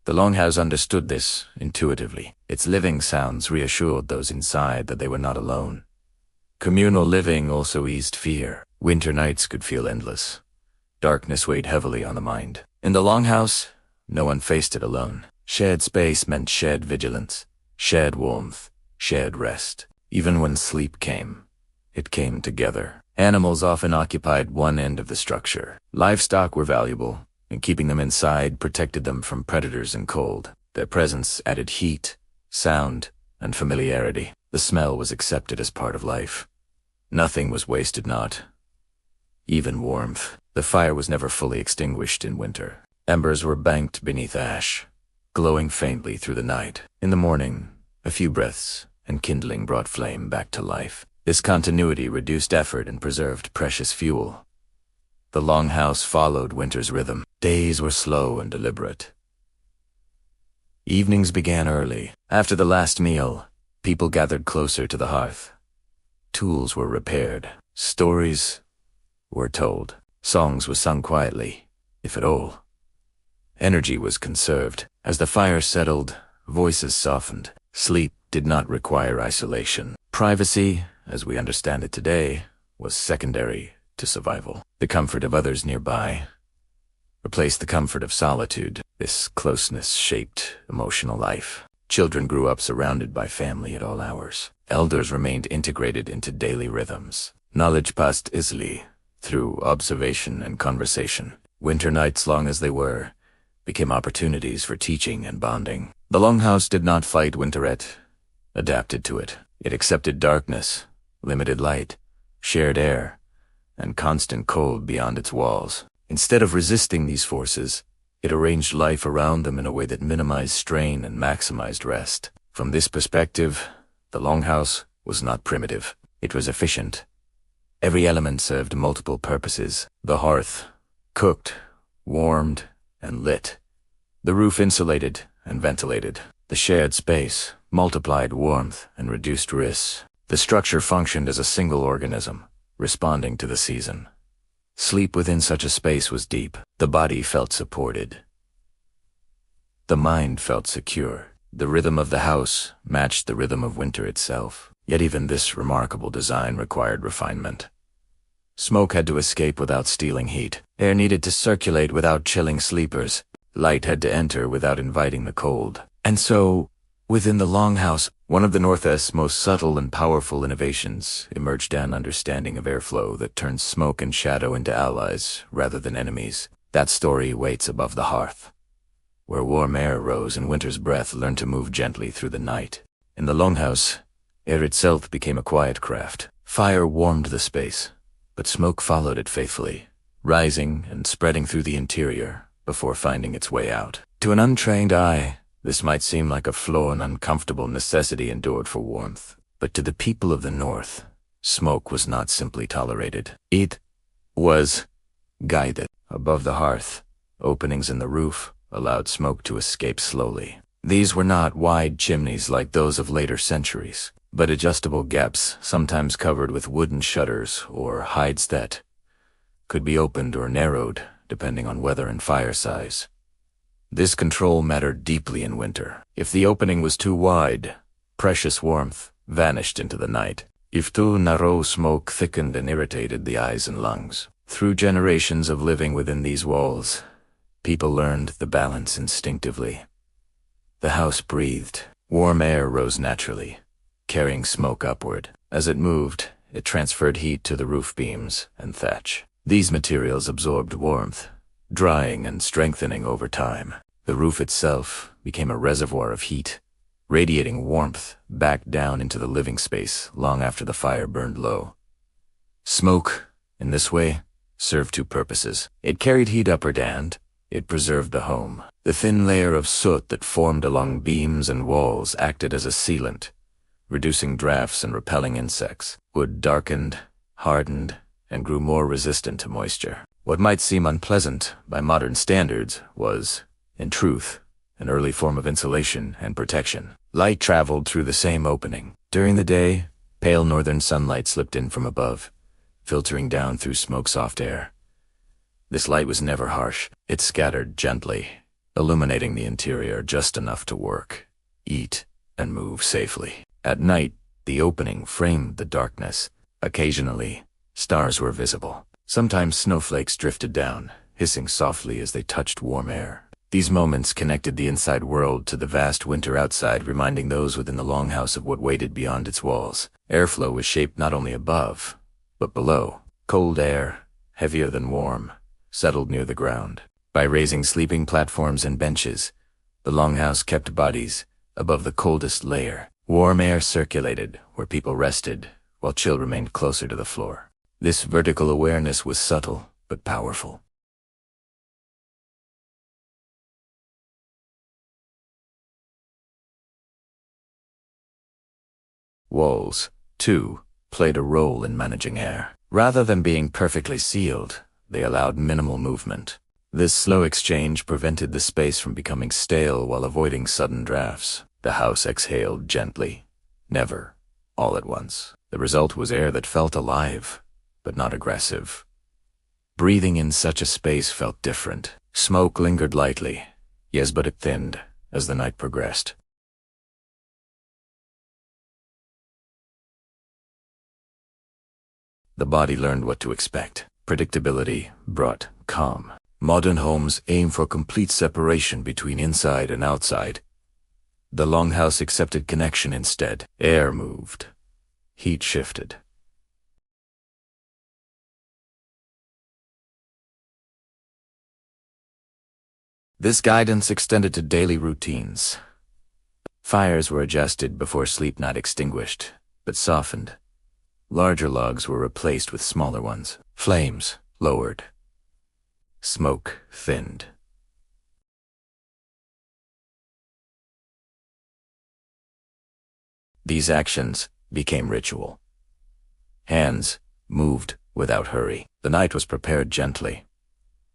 The longhouse understood this intuitively. Its living sounds reassured those inside that they were not alone. Communal living also eased fear. Winter nights could feel endless. Darkness weighed heavily on the mind. In the longhouse, no one faced it alone. Shared space meant shared vigilance, shared warmth, shared rest. Even when sleep came, it came together. Animals often occupied one end of the structure. Livestock were valuable, and keeping them inside protected them from predators and cold. Their presence added heat, sound, and familiarity. The smell was accepted as part of life. Nothing was wasted, not even warmth. The fire was never fully extinguished in winter. Embers were banked beneath ash, glowing faintly through the night. In the morning, a few breaths and kindling brought flame back to life. This continuity reduced effort and preserved precious fuel. The longhouse followed winter's rhythm. Days were slow and deliberate. Evenings began early. After the last meal, people gathered closer to the hearth. Tools were repaired. Stories were told. Songs were sung quietly, if at all. Energy was conserved. As the fire settled, voices softened. Sleep did not require isolation. Privacy, as we understand it today, was secondary to survival. The comfort of others nearby replaced the comfort of solitude. This closeness shaped emotional life. Children grew up surrounded by family at all hours. Elders remained integrated into daily rhythms. Knowledge passed easily through observation and conversation. Winter nights, long as they were, became opportunities for teaching and bonding. The longhouse did not fight winter, it adapted to it. It accepted darkness, limited light, shared air, and constant cold beyond its walls. Instead of resisting these forces, it arranged life around them in a way that minimized strain and maximized rest. From this perspective, the longhouse was not primitive. It was efficient. Every element served multiple purposes. The hearth cooked, warmed, and lit. The roof insulated and ventilated. The shared space multiplied warmth and reduced risks. The structure functioned as a single organism, responding to the season. Sleep within such a space was deep. The body felt supported. The mind felt secure. The rhythm of the house matched the rhythm of winter itself. Yet even this remarkable design required refinement. Smoke had to escape without stealing heat. Air needed to circulate without chilling sleepers. Light had to enter without inviting the cold. And so, within the longhouse, one of the Northwest's most subtle and powerful innovations emerged: an understanding of airflow that turns smoke and shadow into allies rather than enemies. That story waits above the hearth, where warm air rose and winter's breath learned to move gently through the night. In the longhouse, air itself became a quiet craft. Fire warmed the space, but smoke followed it faithfully, rising and spreading through the interior before finding its way out. To an untrained eye, this might seem like a flaw and uncomfortable necessity endured for warmth. But to the people of the North, smoke was not simply tolerated. It was guided. Above the hearth, openings in the roof allowed smoke to escape slowly. These were not wide chimneys like those of later centuries, but adjustable gaps, sometimes covered with wooden shutters or hides that could be opened or narrowed depending on weather and fire size. This control mattered deeply in winter. If the opening was too wide, precious warmth vanished into the night. If too narrow, smoke thickened and irritated the eyes and lungs. Through generations of living within these walls, people learned the balance instinctively. The house breathed. Warm air rose naturally, carrying smoke upward. As it moved, it transferred heat to the roof beams and thatch. These materials absorbed warmth, drying and strengthening over time. The roof itself became a reservoir of heat, radiating warmth back down into the living space long after the fire burned low. Smoke, in this way, served two purposes. It carried heat upward and it preserved the home. The thin layer of soot that formed along beams and walls acted as a sealant, reducing drafts and repelling insects. Wood darkened, hardened, and grew more resistant to moisture. What might seem unpleasant by modern standards was, in truth, an early form of insulation and protection. Light traveled through the same opening. During the day, pale northern sunlight slipped in from above, filtering down through smoke-soft air. This light was never harsh. It scattered gently, illuminating the interior just enough to work, eat, and move safely. At night, the opening framed the darkness. Occasionally, stars were visible. Sometimes snowflakes drifted down, hissing softly as they touched warm air. These moments connected the inside world to the vast winter outside, reminding those within the longhouse of what waited beyond its walls. Airflow was shaped not only above, but below. Cold air, heavier than warm, settled near the ground. By raising sleeping platforms and benches, the longhouse kept bodies above the coldest layer. Warm air circulated where people rested, while chill remained closer to the floor. This vertical awareness was subtle but powerful. Walls, too, played a role in managing air. Rather than being perfectly sealed, they allowed minimal movement. This slow exchange prevented the space from becoming stale while avoiding sudden drafts. The house exhaled gently, never all at once. The result was air that felt alive, but not aggressive. Breathing in such a space felt different. Smoke lingered lightly, yes, but it thinned as the night progressed. The body learned what to expect. Predictability brought calm. Modern homes aim for complete separation between inside and outside. The longhouse accepted connection instead. Air moved. Heat shifted. This guidance extended to daily routines. Fires were adjusted before sleep, not extinguished, but softened. Larger logs were replaced with smaller ones. Flames lowered. Smoke thinned. These actions became ritual. Hands moved without hurry. The night was prepared gently.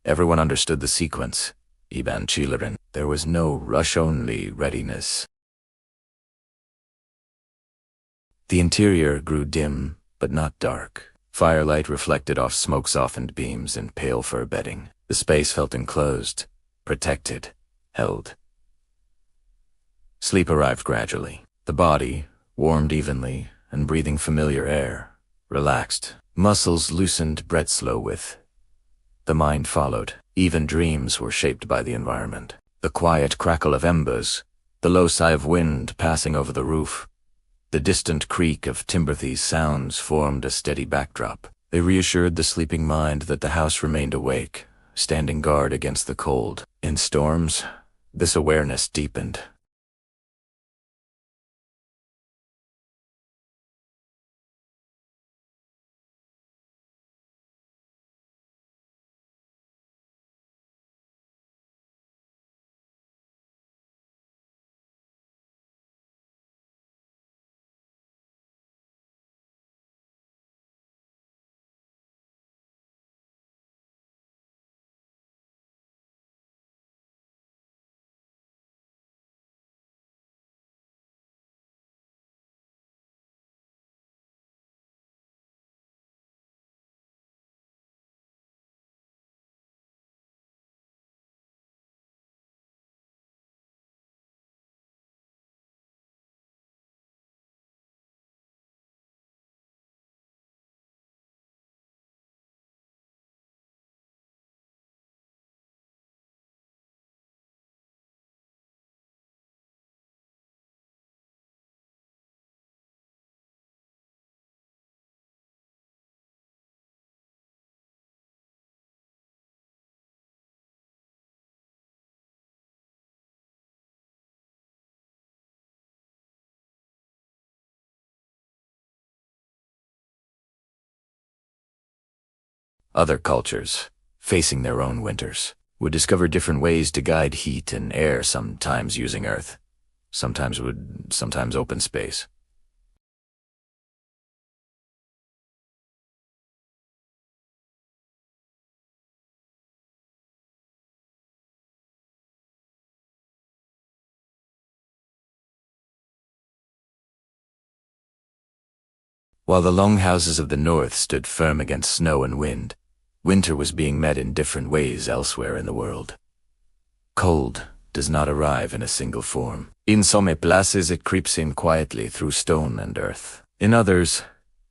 Everyone understood the sequence. Iban Chilerin. There was no rush-only readiness. The interior grew dim, but not dark. Firelight reflected off smoke-softened beams and pale fur bedding. The space felt enclosed, protected, held. Sleep arrived gradually. The body, warmed evenly and breathing familiar air, relaxed. Muscles loosened, breath slow with. The mind followed. Even dreams were shaped by the environment. The quiet crackle of embers, the low sigh of wind passing over the roof, the distant creak of timber-thieves' sounds formed a steady backdrop. They reassured the sleeping mind that the house remained awake, standing guard against the cold. In storms, this awareness deepened. Other cultures, facing their own winters, would discover different ways to guide heat and air, sometimes using earth, sometimes open space. While the longhouses of the north stood firm against snow and wind, winter was being met in different ways elsewhere in the world. Cold does not arrive in a single form. In some places it creeps in quietly through stone and earth. In others,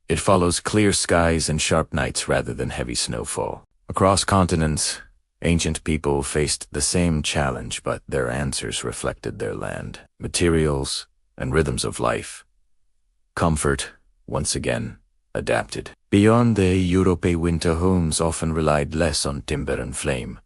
it follows clear skies and sharp nights rather than heavy snowfall. Across continents, ancient people faced the same challenge, but their answers reflected their land, materials, and rhythms of life. Comfort, once again, adapted. Beyond the Europe, winter homes often relied less on timber and flame,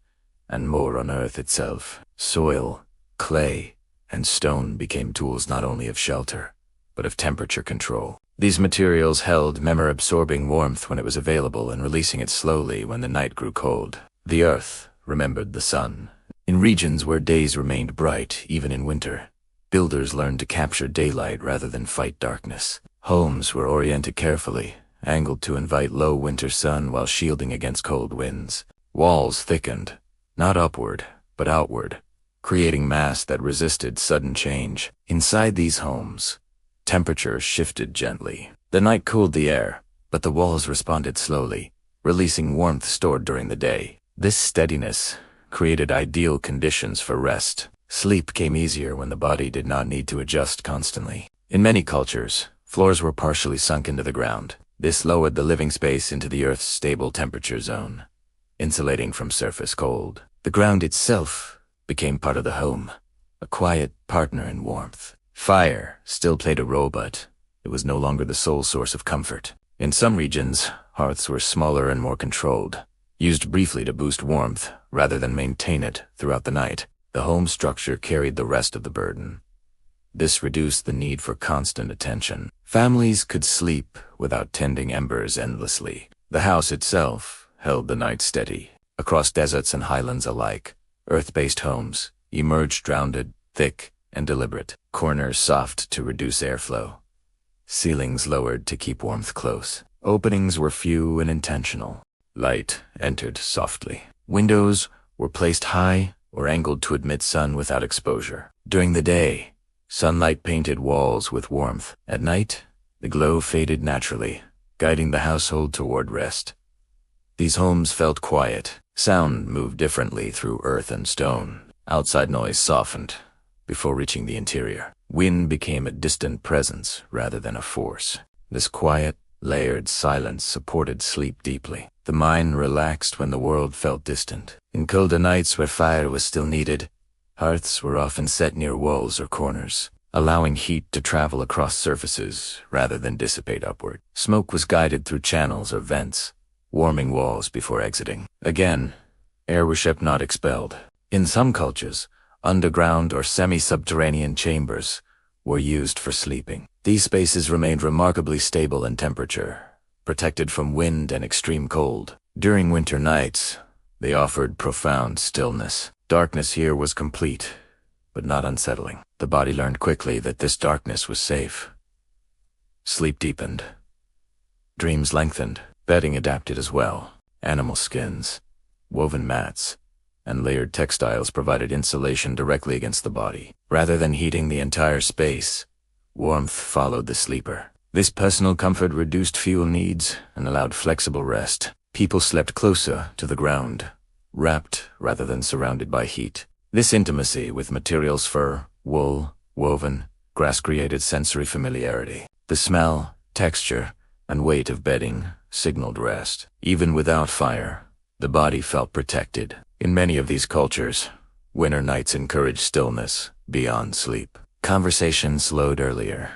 and more on earth itself. Soil, clay, and stone became tools not only of shelter, but of temperature control. These materials held absorbing warmth when it was available and releasing it slowly when the night grew cold. The earth remembered the sun. In regions where days remained bright, even in winter, builders learned to capture daylight rather than fight darkness. Homes were oriented carefully, angled to invite low winter sun while shielding against cold winds. Walls thickened, not upward, but outward, creating mass that resisted sudden change. Inside these homes, temperatures shifted gently. The night cooled the air, but the walls responded slowly, releasing warmth stored during the day. This steadiness created ideal conditions for rest. Sleep came easier when the body did not need to adjust constantly. In many cultures, floors were partially sunk into the ground. This lowered the living space into the Earth's stable temperature zone, insulating from surface cold. The ground itself became part of the home, a quiet partner in warmth. Fire still played a role, but it was no longer the sole source of comfort. In some regions, hearths were smaller and more controlled, used briefly to boost warmth rather than maintain it throughout the night. The home structure carried the rest of the burden. This reduced the need for constant attention. Families could sleep without tending embers endlessly. The house itself held the night steady. Across deserts and highlands alike, earth-based homes emerged rounded, thick, and deliberate. Corners soft to reduce airflow. Ceilings lowered to keep warmth close. Openings were few and intentional. Light entered softly. Windows were placed high or angled to admit sun without exposure. During the day, sunlight painted walls with warmth. At night, the glow faded naturally, guiding the household toward rest. These homes felt quiet. Sound moved differently through earth and stone. Outside noise softened before reaching the interior. Wind became a distant presence rather than a force. This quiet, layered silence supported sleep deeply. The mind relaxed when the world felt distant. In colder nights where fire was still needed, hearths were often set near walls or corners, allowing heat to travel across surfaces rather than dissipate upward. Smoke was guided through channels or vents, warming walls before exiting. Again, air was not expelled. In some cultures, underground or semi-subterranean chambers were used for sleeping. These spaces remained remarkably stable in temperature, protected from wind and extreme cold. During winter nights, they offered profound stillness. Darkness here was complete, but not unsettling. The body learned quickly that this darkness was safe. Sleep deepened. Dreams lengthened. Bedding adapted as well. Animal skins, woven mats, and layered textiles provided insulation directly against the body. Rather than heating the entire space, warmth followed the sleeper. This personal comfort reduced fuel needs and allowed flexible rest. People slept closer to the ground, wrapped rather than surrounded by heat. This intimacy with materials fur, wool, woven, grass created sensory familiarity. The smell, texture, and weight of bedding signaled rest. Even without fire, the body felt protected. In many of these cultures, winter nights encouraged stillness beyond sleep. Conversation slowed earlier.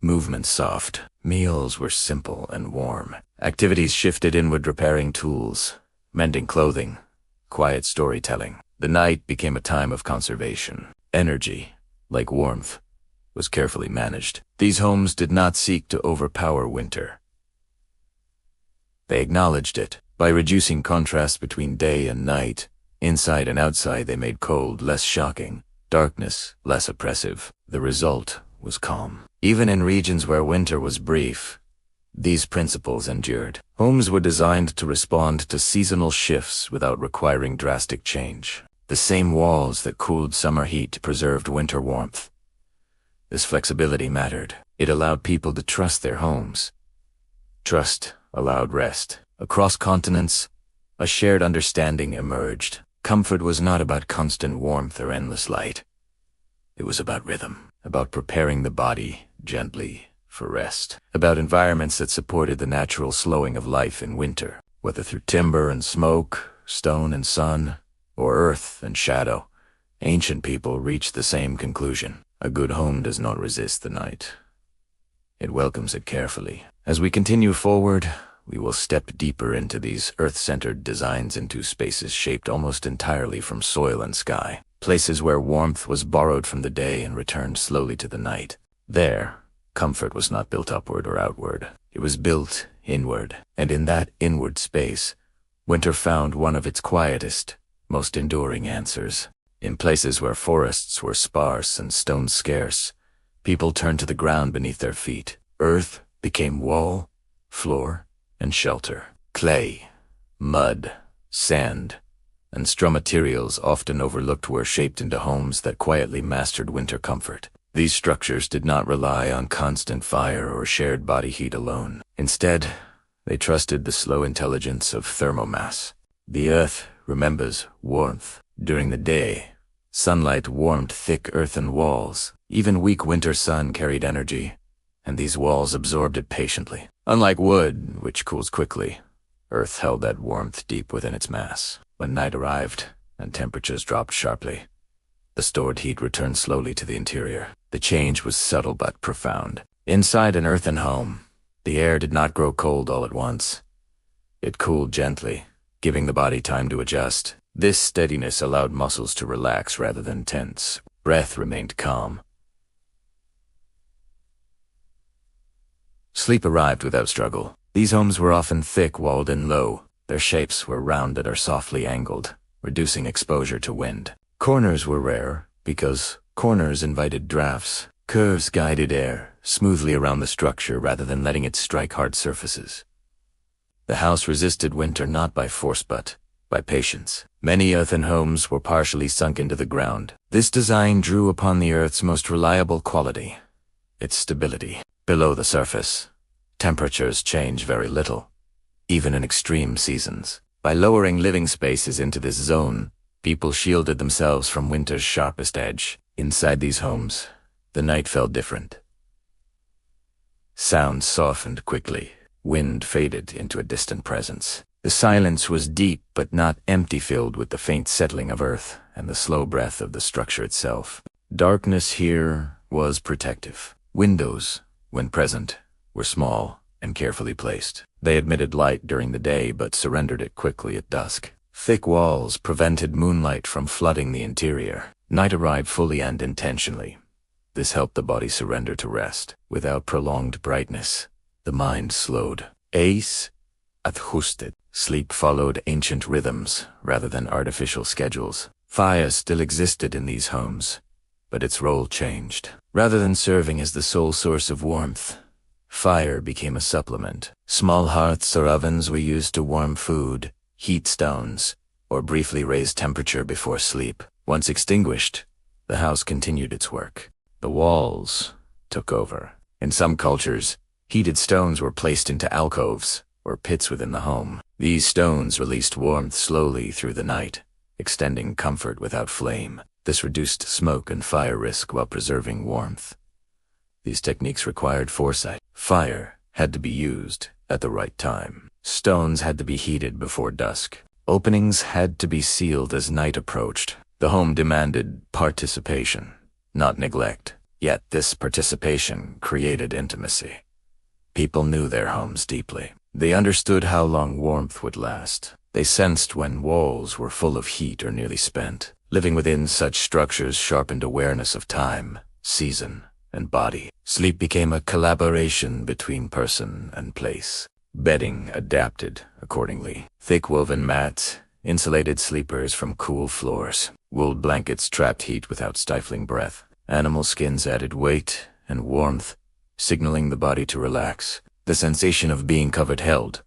Movement soft. Meals were simple and warm. Activities shifted inward, repairing tools, mending clothing, quiet storytelling. The night became a time of conservation. Energy, like warmth, was carefully managed. These homes did not seek to overpower winter. They acknowledged it. By reducing contrast between day and night, inside and outside, they made cold less shocking, darkness less oppressive. The result was calm. Even in regions where winter was brief, these principles endured. Homes were designed to respond to seasonal shifts without requiring drastic change. The same walls that cooled summer heat preserved winter warmth. This flexibility mattered. It allowed people to trust their homes. Trust allowed rest. Across continents, a shared understanding emerged. Comfort was not about constant warmth or endless light. It was about rhythm, about preparing the body gently for rest, about environments that supported the natural slowing of life in winter, whether through timber and smoke, stone and sun, or earth and shadow. Ancient people reached the same conclusion. A good home does not resist the night. It welcomes it carefully. As we continue forward, we will step deeper into these earth-centered designs, into spaces shaped almost entirely from soil and sky, places where warmth was borrowed from the day and returned slowly to the night. There, comfort was not built upward or outward. It was built inward, and in that inward space, winter found one of its quietest, most enduring answers. In places where forests were sparse and stones scarce, people turned to the ground beneath their feet. Earth became wall, floor, and shelter. Clay, mud, sand, and straw materials often overlooked were shaped into homes that quietly mastered winter comfort. These structures did not rely on constant fire or shared body heat alone. Instead, they trusted the slow intelligence of thermomass. The earth remembers warmth. During the day, sunlight warmed thick earthen walls. Even weak winter sun carried energy, and these walls absorbed it patiently. Unlike wood, which cools quickly, earth held that warmth deep within its mass. When night arrived and temperatures dropped sharply, the stored heat returned slowly to the interior. The change was subtle but profound. Inside an earthen home, the air did not grow cold all at once. It cooled gently, giving the body time to adjust. This steadiness allowed muscles to relax rather than tense. Breath remained calm. Sleep arrived without struggle. These homes were often thick-walled and low. Their shapes were rounded or softly angled, reducing exposure to wind. Corners were rare, because corners invited drafts. Curves guided air smoothly around the structure rather than letting it strike hard surfaces. The house resisted winter not by force but by patience. Many earthen homes were partially sunk into the ground. This design drew upon the earth's most reliable quality, its stability. Below the surface, temperatures change very little, even in extreme seasons. By lowering living spaces into this zone, people shielded themselves from winter's sharpest edge. Inside these homes, the night felt different. Sound softened quickly. Wind faded into a distant presence. The silence was deep but not empty, filled with the faint settling of earth and the slow breath of the structure itself. Darkness here was protective. Windows, when present, were small and carefully placed. They admitted light during the day but surrendered it quickly at dusk. Thick walls prevented moonlight from flooding the interior. Night arrived fully and intentionally. This helped the body surrender to rest. Without prolonged brightness, the mind slowed. Ace adjusted. Sleep followed ancient rhythms rather than artificial schedules. Fire still existed in these homes, but its role changed. Rather than serving as the sole source of warmth, fire became a supplement. Small hearths or ovens were used to warm food, heat stones, or briefly raise temperature before sleep. Once extinguished, the house continued its work. The walls took over. In some cultures, heated stones were placed into alcoves or pits within the home. These stones released warmth slowly through the night, extending comfort without flame. This reduced smoke and fire risk while preserving warmth. These techniques required foresight. Fire had to be used at the right time. Stones had to be heated before dusk. Openings had to be sealed as night approached. The home demanded participation, not neglect. Yet this participation created intimacy. People knew their homes deeply. They understood how long warmth would last. They sensed when walls were full of heat or nearly spent. Living within such structures sharpened awareness of time, season, and body. Sleep became a collaboration between person and place. Bedding adapted accordingly. Thick woven mats insulated sleepers from cool floors. Wool blankets trapped heat without stifling breath. Animal skins added weight and warmth, signaling the body to relax. The sensation of being covered held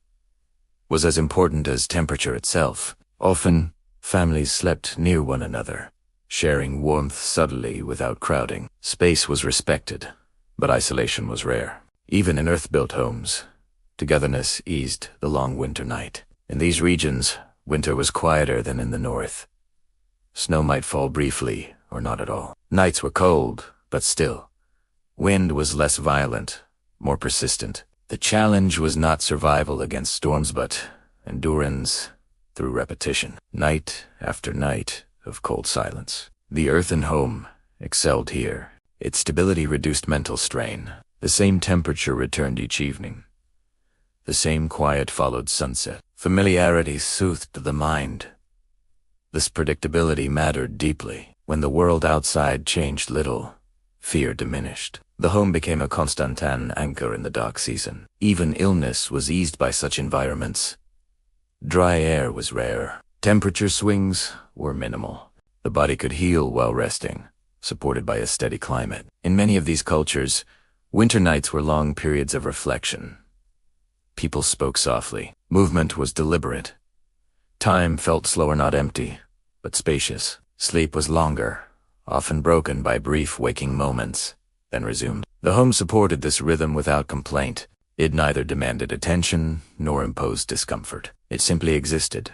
was as important as temperature itself. Often, families slept near one another, sharing warmth subtly without crowding. Space was respected, but isolation was rare. Even in earth-built homes, togetherness eased the long winter night. In these regions, winter was quieter than in the north. Snow might fall briefly or not at all. Nights were cold, but still. Wind was less violent, more persistent. The challenge was not survival against storms, but endurance through repetition. Night after night of cold silence. The earthen home excelled here. Its stability reduced mental strain. The same temperature returned each evening. The same quiet followed sunset. Familiarity soothed the mind. This predictability mattered deeply. When the world outside changed little, fear diminished. The home became a constant anchor in the dark season. Even illness was eased by such environments. Dry air was rare. Temperature swings were minimal. The body could heal while resting, supported by a steady climate. In many of these cultures, winter nights were long periods of reflection. People spoke softly. Movement was deliberate. Time felt slower, not empty, but spacious. Sleep was longer, often broken by brief waking moments, then resumed. The home supported this rhythm without complaint. It neither demanded attention nor imposed discomfort. It simply existed,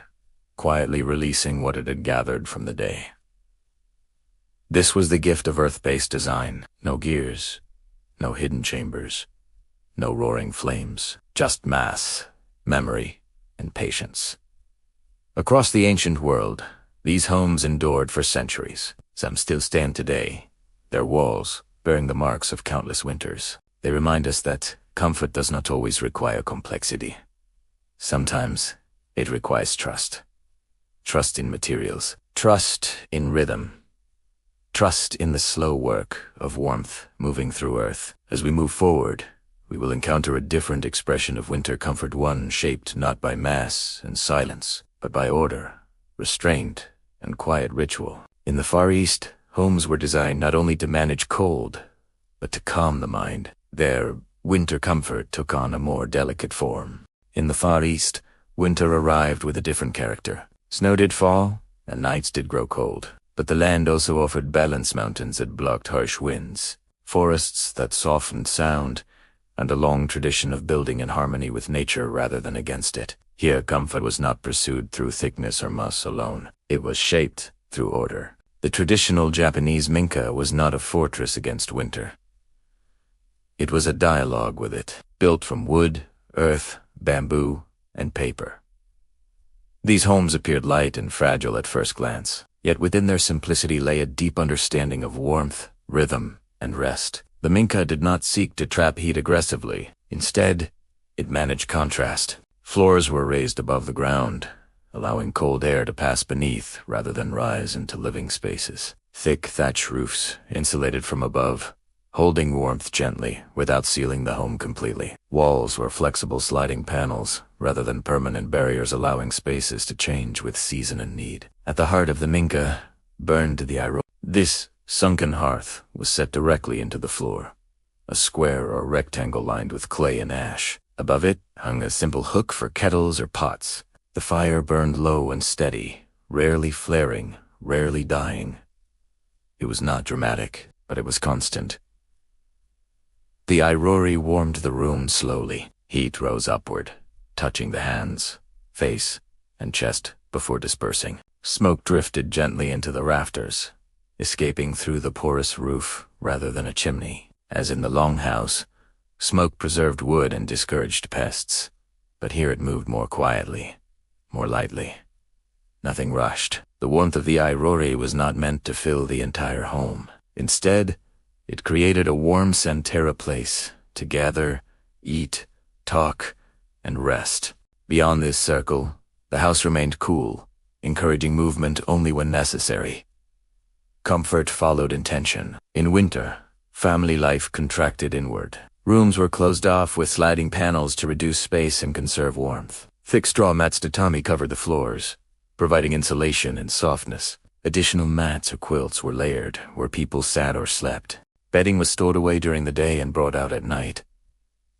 quietly releasing what it had gathered from the day. This was the gift of earth-based design. No gears, no hidden chambers, no roaring flames, just mass, memory, and patience. Across the ancient world, these homes endured for centuries. Some still stand today, their walls bearing the marks of countless winters. They remind us that comfort does not always require complexity. Sometimes it requires trust. Trust in materials, trust in rhythm, trust in the slow work of warmth moving through earth. As we move forward, we will encounter a different expression of winter comfort, one shaped not by mass and silence, but by order, restraint, and quiet ritual. In the Far East, homes were designed not only to manage cold, but to calm the mind. There, winter comfort took on a more delicate form. In the Far East, winter arrived with a different character. Snow did fall, and nights did grow cold. But the land also offered balanced mountains that blocked harsh winds, forests that softened sound, and a long tradition of building in harmony with nature rather than against it. Here, comfort was not pursued through thickness or mass alone. It was shaped through order. The traditional Japanese minka was not a fortress against winter. It was a dialogue with it, built from wood, earth, bamboo, and paper. These homes appeared light and fragile at first glance, yet within their simplicity lay a deep understanding of warmth, rhythm, and rest. The minka did not seek to trap heat aggressively. Instead, it managed contrast. Floors were raised above the ground, allowing cold air to pass beneath rather than rise into living spaces. Thick thatch roofs, insulated from above, holding warmth gently without sealing the home completely. Walls were flexible sliding panels rather than permanent barriers, allowing spaces to change with season and need. At the heart of the minka burned the iron. This sunken hearth was set directly into the floor, a square or rectangle lined with clay and ash. Above it hung a simple hook for kettles or pots. The fire burned low and steady, rarely flaring, rarely dying. It was not dramatic, but it was constant. The aurori warmed the room slowly. Heat rose upward, touching the hands, face, and chest before dispersing. Smoke drifted gently into the rafters, escaping through the porous roof rather than a chimney. As in the longhouse, smoke preserved wood and discouraged pests, but here it moved more quietly, more lightly. Nothing rushed. The warmth of the aurori was not meant to fill the entire home. Instead, it created a warm Santera place to gather, eat, talk, and rest. Beyond this circle, the house remained cool, encouraging movement only when necessary. Comfort followed intention. In winter, family life contracted inward. Rooms were closed off with sliding panels to reduce space and conserve warmth. Thick straw mats tatami covered the floors, providing insulation and softness. Additional mats or quilts were layered where people sat or slept. Bedding was stored away during the day and brought out at night.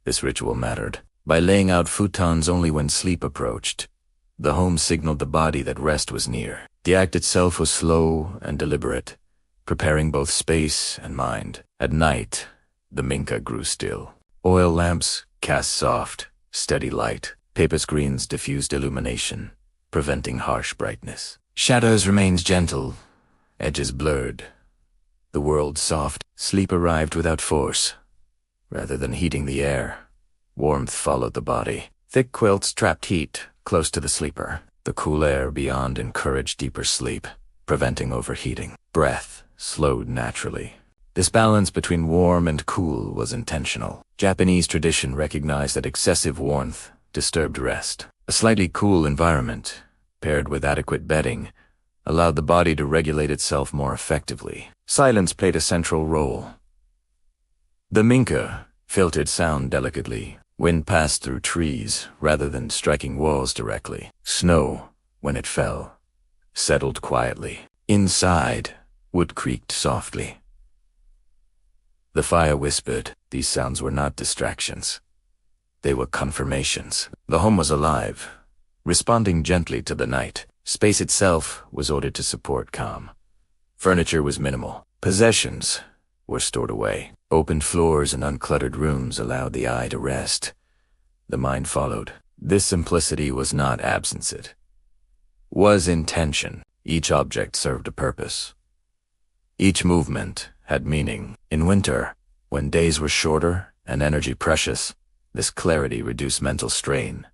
This ritual mattered. By laying out futons only when sleep approached, the home signaled the body that rest was near. The act itself was slow and deliberate, preparing both space and mind. At night, the minka grew still. Oil lamps cast soft, steady light. Paper screens diffused illumination, preventing harsh brightness. Shadows remained gentle, edges blurred. The world soft. Sleep arrived without force. Rather than heating the air, warmth followed the body. Thick quilts trapped heat close to the sleeper. The cool air beyond encouraged deeper sleep, preventing overheating. Breath slowed naturally. This balance between warm and cool was intentional. Japanese tradition recognized that excessive warmth disturbed rest. A slightly cool environment, paired with adequate bedding, allowed the body to regulate itself more effectively. Silence played a central role. The minka filtered sound delicately. Wind passed through trees rather than striking walls directly. Snow, when it fell, settled quietly. Inside, wood creaked softly. The fire whispered. These sounds were not distractions. They were confirmations. The home was alive, responding gently to the night. Space itself was ordered to support calm. Furniture was minimal. Possessions were stored away. Open floors and uncluttered rooms allowed the eye to rest. The mind followed. This simplicity was not absence. It was intention. Each object served a purpose. Each movement had meaning. In winter, when days were shorter and energy precious, this clarity reduced mental strain.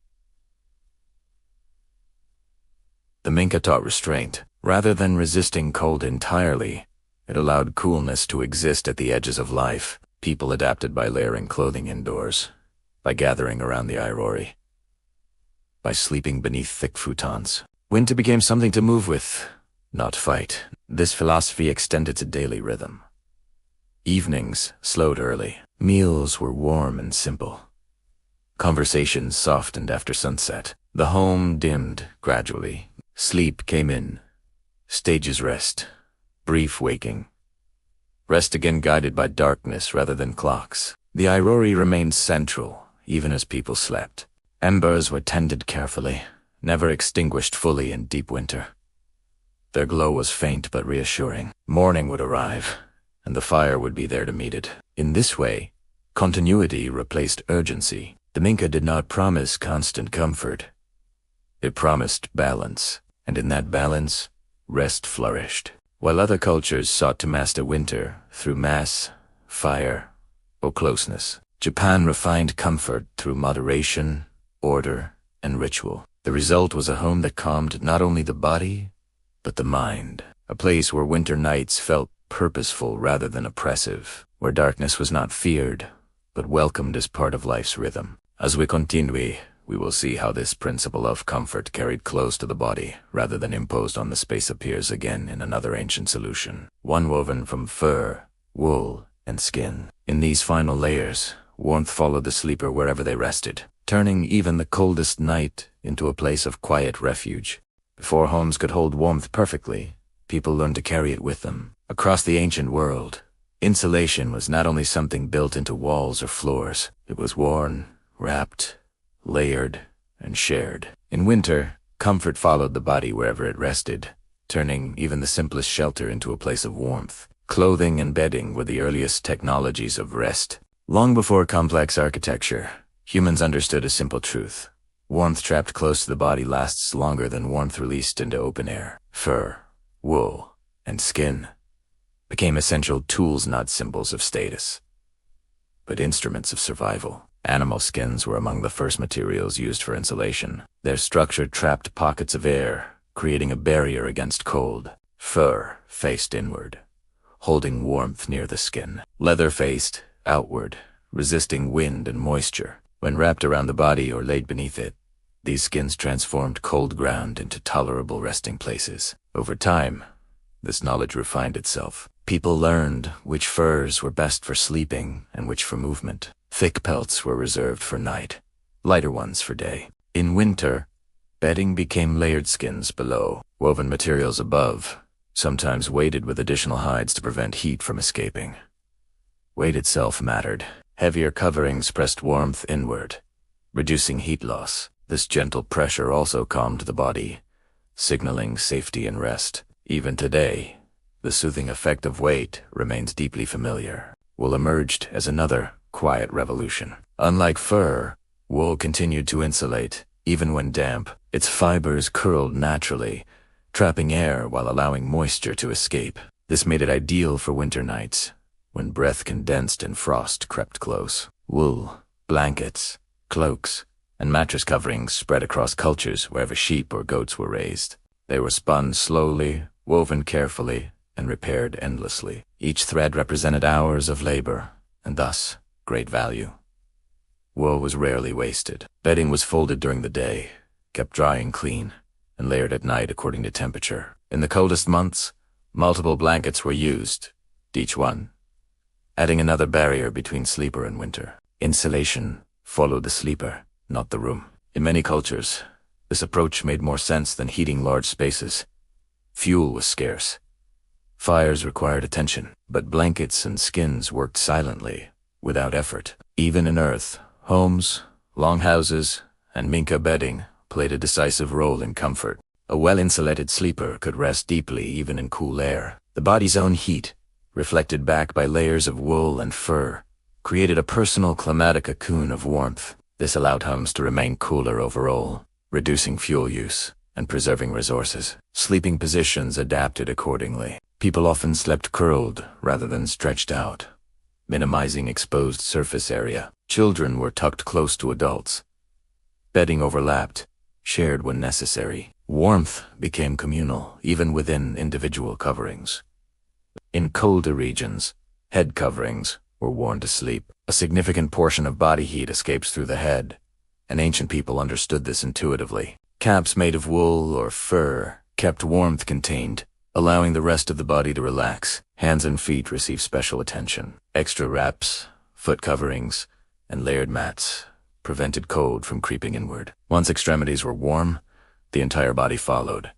The minka taught restraint. Rather than resisting cold entirely, it allowed coolness to exist at the edges of life. People adapted by layering clothing indoors, by gathering around the airori, by sleeping beneath thick futons. Winter became something to move with, not fight. This philosophy extended to daily rhythm. Evenings slowed early. Meals were warm and simple. Conversations softened after sunset. The home dimmed gradually. Sleep came in. Stages rest. Brief waking. Rest again guided by darkness rather than clocks. The airori remained central, even as people slept. Embers were tended carefully, never extinguished fully in deep winter. Their glow was faint but reassuring. Morning would arrive, and the fire would be there to meet it. In this way, continuity replaced urgency. The minka did not promise constant comfort. It promised balance, and in that balance, rest flourished. While other cultures sought to master winter through mass, fire, or closeness, Japan refined comfort through moderation, order, and ritual. The result was a home that calmed not only the body, but the mind. A place where winter nights felt purposeful rather than oppressive, where darkness was not feared, but welcomed as part of life's rhythm. As we continue, we will see how this principle of comfort carried close to the body rather than imposed on the space appears again in another ancient solution, one woven from fur, wool, and skin. In these final layers, warmth followed the sleeper wherever they rested, turning even the coldest night into a place of quiet refuge. Before homes could hold warmth perfectly, people learned to carry it with them. Across the ancient world, insulation was not only something built into walls or floors, it was worn, wrapped, layered, and shared. In winter, comfort followed the body wherever it rested, turning even the simplest shelter into a place of warmth. Clothing and bedding were the earliest technologies of rest. Long before complex architecture, humans understood a simple truth. Warmth trapped close to the body lasts longer than warmth released into open air. Fur, wool, and skin became essential tools, not symbols of status, but instruments of survival. Animal skins were among the first materials used for insulation. Their structure trapped pockets of air, creating a barrier against cold. Fur faced inward, holding warmth near the skin. Leather faced outward, resisting wind and moisture. When wrapped around the body or laid beneath it, these skins transformed cold ground into tolerable resting places. Over time, this knowledge refined itself. People learned which furs were best for sleeping and which for movement. Thick pelts were reserved for night, lighter ones for day. In winter, bedding became layered skins below, woven materials above, sometimes weighted with additional hides to prevent heat from escaping. Weight itself mattered. Heavier coverings pressed warmth inward, reducing heat loss. This gentle pressure also calmed the body, signaling safety and rest. Even today, the soothing effect of weight remains deeply familiar. Wool emerged as another quiet revolution. Unlike fur, wool continued to insulate, even when damp. Its fibers curled naturally, trapping air while allowing moisture to escape. This made it ideal for winter nights, when breath condensed and frost crept close. Wool, blankets, cloaks, and mattress coverings spread across cultures wherever sheep or goats were raised. They were spun slowly, woven carefully, and repaired endlessly. Each thread represented hours of labor, and thus great value. Wool was rarely wasted. Bedding was folded during the day, kept dry and clean, and layered at night according to temperature. In the coldest months, multiple blankets were used, each one adding another barrier between sleeper and winter. Insulation followed the sleeper, not the room. In many cultures, this approach made more sense than heating large spaces. Fuel was scarce. Fires required attention, but blankets and skins worked silently, without effort. Even in earth, homes, longhouses, and minka bedding played a decisive role in comfort. A well-insulated sleeper could rest deeply even in cool air. The body's own heat, reflected back by layers of wool and fur, created a personal climatic cocoon of warmth. This allowed homes to remain cooler overall, reducing fuel use and preserving resources. Sleeping positions adapted accordingly. People often slept curled rather than stretched out, minimizing exposed surface area. Children were tucked close to adults. Bedding overlapped, shared when necessary. Warmth became communal, even within individual coverings. In colder regions, head coverings were worn to sleep. A significant portion of body heat escapes through the head, and ancient people understood this intuitively. Caps made of wool or fur kept warmth contained, allowing the rest of the body to relax. Hands and feet received special attention. Extra wraps, foot coverings, and layered mats prevented cold from creeping inward. Once extremities were warm, the entire body followed.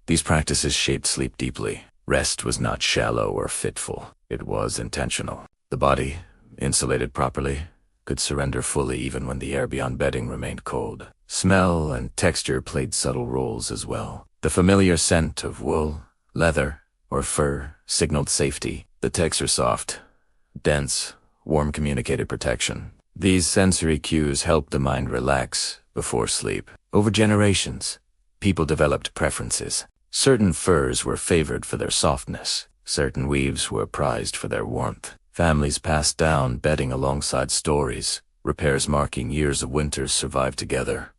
These practices shaped sleep deeply. Rest was not shallow or fitful. It was intentional. The body, insulated properly, could surrender fully even when the air beyond bedding remained cold. Smell and texture played subtle roles as well. The familiar scent of wool, leather, or fur signaled safety. The texture soft, dense, warm communicated protection. These sensory cues helped the mind relax before sleep. Over generations, people developed preferences. Certain furs were favored for their softness. Certain weaves were prized for their warmth. Families passed down bedding alongside stories. Repairs marking years of winters survived together.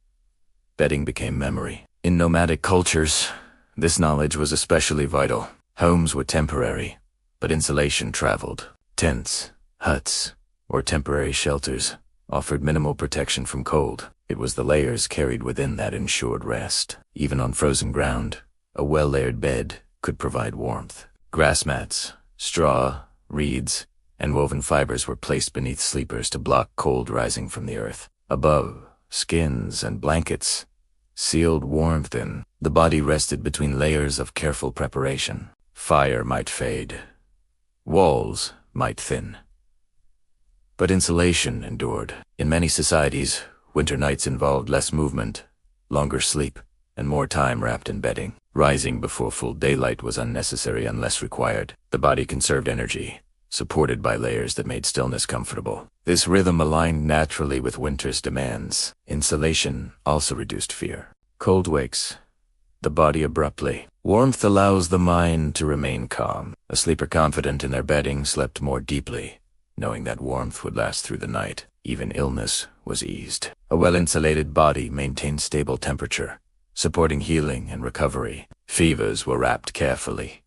Bedding became memory. In nomadic cultures, this knowledge was especially vital. Homes were temporary, but insulation traveled. Tents, huts, or temporary shelters offered minimal protection from cold. It was the layers carried within that ensured rest. Even on frozen ground, a well-layered bed could provide warmth. Grass mats, straw, reeds, and woven fibers were placed beneath sleepers to block cold rising from the earth. Above, skins and blankets sealed warmth in. The body rested between layers of careful preparation. Fire might fade. Walls might thin. But insulation endured. In many societies, winter nights involved less movement, longer sleep, and more time wrapped in bedding. Rising before full daylight was unnecessary unless required. The body conserved energy, supported by layers that made stillness comfortable. This rhythm aligned naturally with winter's demands. Insulation also reduced fear. Cold wakes the body abruptly. Warmth allows the mind to remain calm. A sleeper confident in their bedding slept more deeply, knowing that warmth would last through the night. Even illness was eased. A well-insulated body maintained stable temperature, supporting healing and recovery. Fevers were wrapped carefully.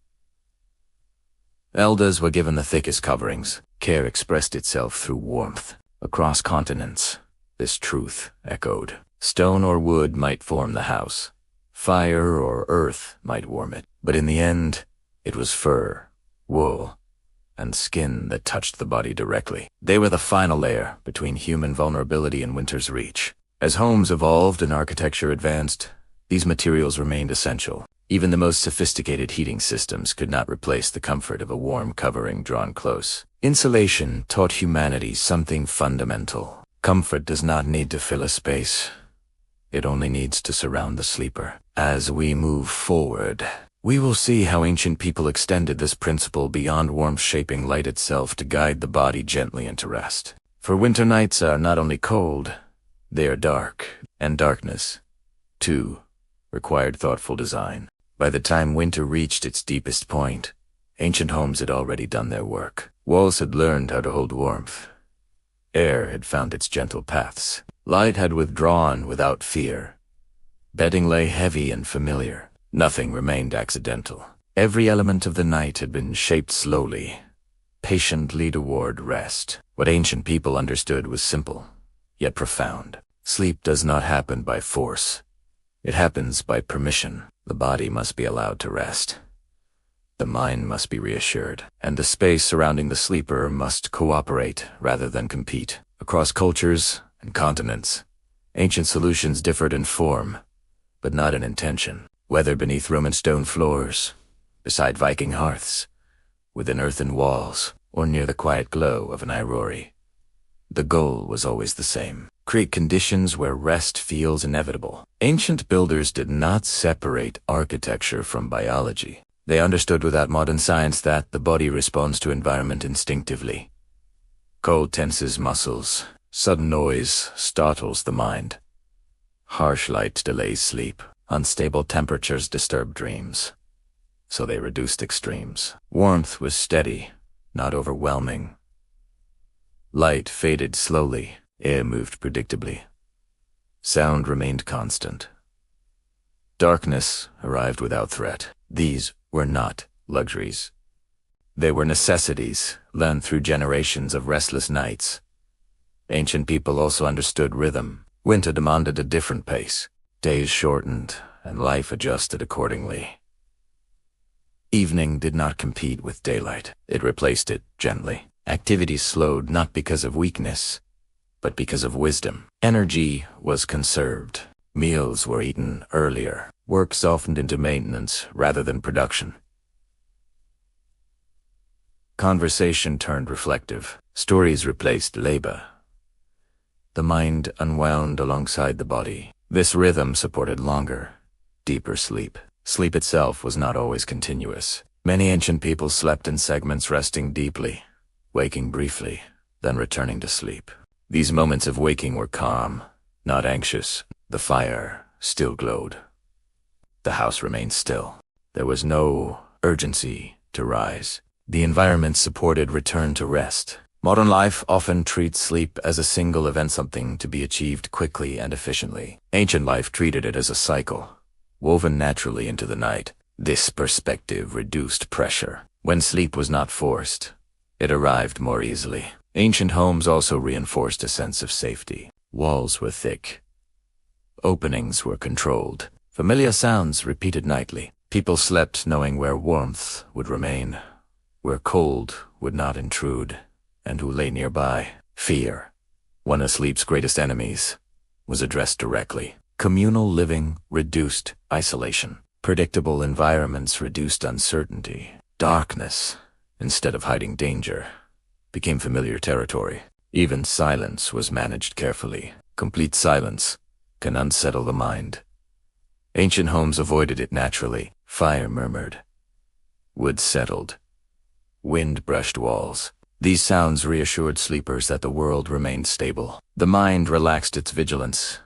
Elders were given the thickest coverings. Care expressed itself through warmth. Across continents, this truth echoed. Stone or wood might form the house. Fire or earth might warm it. But in the end, it was fur, wool, and skin that touched the body directly. They were the final layer between human vulnerability and winter's reach. As homes evolved and architecture advanced, these materials remained essential. Even the most sophisticated heating systems could not replace the comfort of a warm covering drawn close. Insulation taught humanity something fundamental. Comfort does not need to fill a space. It only needs to surround the sleeper. As we move forward, we will see how ancient people extended this principle beyond warmth, shaping light itself to guide the body gently into rest. For winter nights are not only cold, they are dark, and darkness, too, required thoughtful design. By the time winter reached its deepest point, ancient homes had already done their work. Walls had learned how to hold warmth. Air had found its gentle paths. Light had withdrawn without fear. Bedding lay heavy and familiar. Nothing remained accidental. Every element of the night had been shaped slowly, patiently toward rest. What ancient people understood was simple, yet profound. Sleep does not happen by force. It happens by permission. The body must be allowed to rest. The mind must be reassured, and the space surrounding the sleeper must cooperate rather than compete. Across cultures and continents, ancient solutions differed in form, but not in intention. Whether beneath Roman stone floors, beside Viking hearths, within earthen walls, or near the quiet glow of an aurora, the goal was always the same: create conditions where rest feels inevitable. Ancient builders did not separate architecture from biology. They understood without modern science that the body responds to environment instinctively. Cold tenses muscles, sudden noise startles the mind. Harsh light delays sleep. Unstable temperatures disturb dreams. So they reduced extremes. Warmth was steady, not overwhelming. Light faded slowly. Air moved predictably. Sound remained constant. Darkness arrived without threat. These were not luxuries. They were necessities, learned through generations of restless nights. Ancient people also understood rhythm. Winter demanded a different pace. Days shortened, and life adjusted accordingly. Evening did not compete with daylight. It replaced it gently. Activity slowed not because of weakness, but because of wisdom. Energy was conserved. Meals were eaten earlier. Work softened into maintenance rather than production. Conversation turned reflective. Stories replaced labor. The mind unwound alongside the body. This rhythm supported longer, deeper sleep. Sleep itself was not always continuous. Many ancient people slept in segments, resting deeply, waking briefly, then returning to sleep. These moments of waking were calm, not anxious. The fire still glowed. The house remained still. There was no urgency to rise. The environment supported return to rest. Modern life often treats sleep as a single event, something to be achieved quickly and efficiently. Ancient life treated it as a cycle, woven naturally into the night. This perspective reduced pressure. When sleep was not forced, it arrived more easily. Ancient homes also reinforced a sense of safety. Walls were thick. Openings were controlled. Familiar sounds repeated nightly. People slept knowing where warmth would remain, where cold would not intrude, and who lay nearby. Fear, one of sleep's greatest enemies, was addressed directly. Communal living reduced isolation. Predictable environments reduced uncertainty. Darkness, instead of hiding danger, became familiar territory. Even silence was managed carefully. Complete silence can unsettle the mind. Ancient homes avoided it naturally. Fire murmured. Wood settled. Wind brushed walls. These sounds reassured sleepers that the world remained stable. The mind relaxed its vigilance.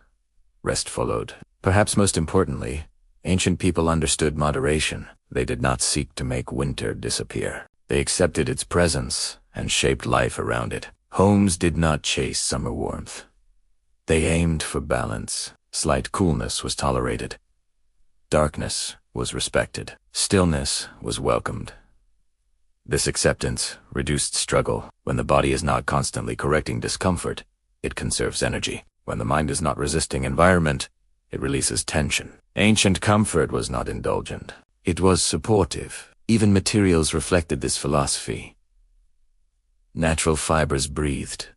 Rest followed. Perhaps most importantly, ancient people understood moderation. They did not seek to make winter disappear. They accepted its presence and shaped life around it. Homes did not chase summer warmth. They aimed for balance. Slight coolness was tolerated. Darkness was respected. Stillness was welcomed. This acceptance reduced struggle. When the body is not constantly correcting discomfort, it conserves energy. When the mind is not resisting environment, it releases tension. Ancient comfort was not indulgent. It was supportive. Even materials reflected this philosophy. Natural fibers breathed.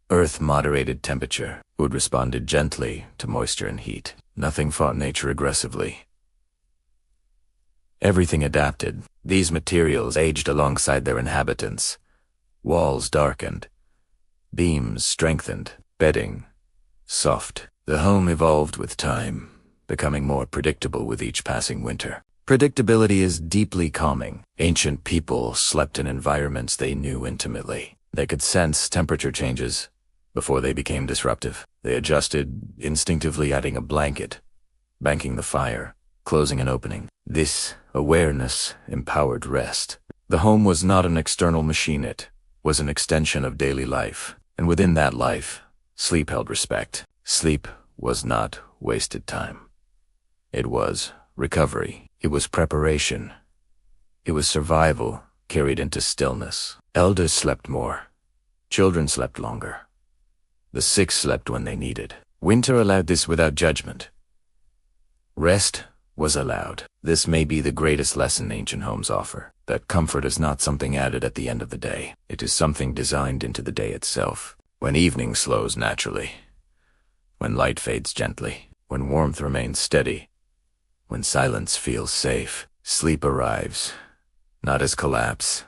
Earth moderated temperature. Wood responded gently to moisture and heat. Nothing fought nature aggressively. Everything adapted. These materials aged alongside their inhabitants. Walls darkened. Beams strengthened. Bedding soft. The home evolved with time, becoming more predictable with each passing winter. Predictability is deeply calming. Ancient people slept in environments they knew intimately. They could sense temperature changes before they became disruptive. They adjusted, instinctively adding a blanket, banking the fire, closing an opening. This awareness empowered rest. The home was not an external machine, it was an extension of daily life. And within that life, sleep held respect. Sleep was not wasted time. It was recovery. It was preparation. It was survival carried into stillness. Elders slept more. Children slept longer. The sick slept when they needed. Winter allowed this without judgment. Rest was allowed. This may be the greatest lesson ancient homes offer, that comfort is not something added at the end of the day. It is something designed into the day itself. When evening slows naturally, when light fades gently, when warmth remains steady, when silence feels safe, sleep arrives, not as collapse,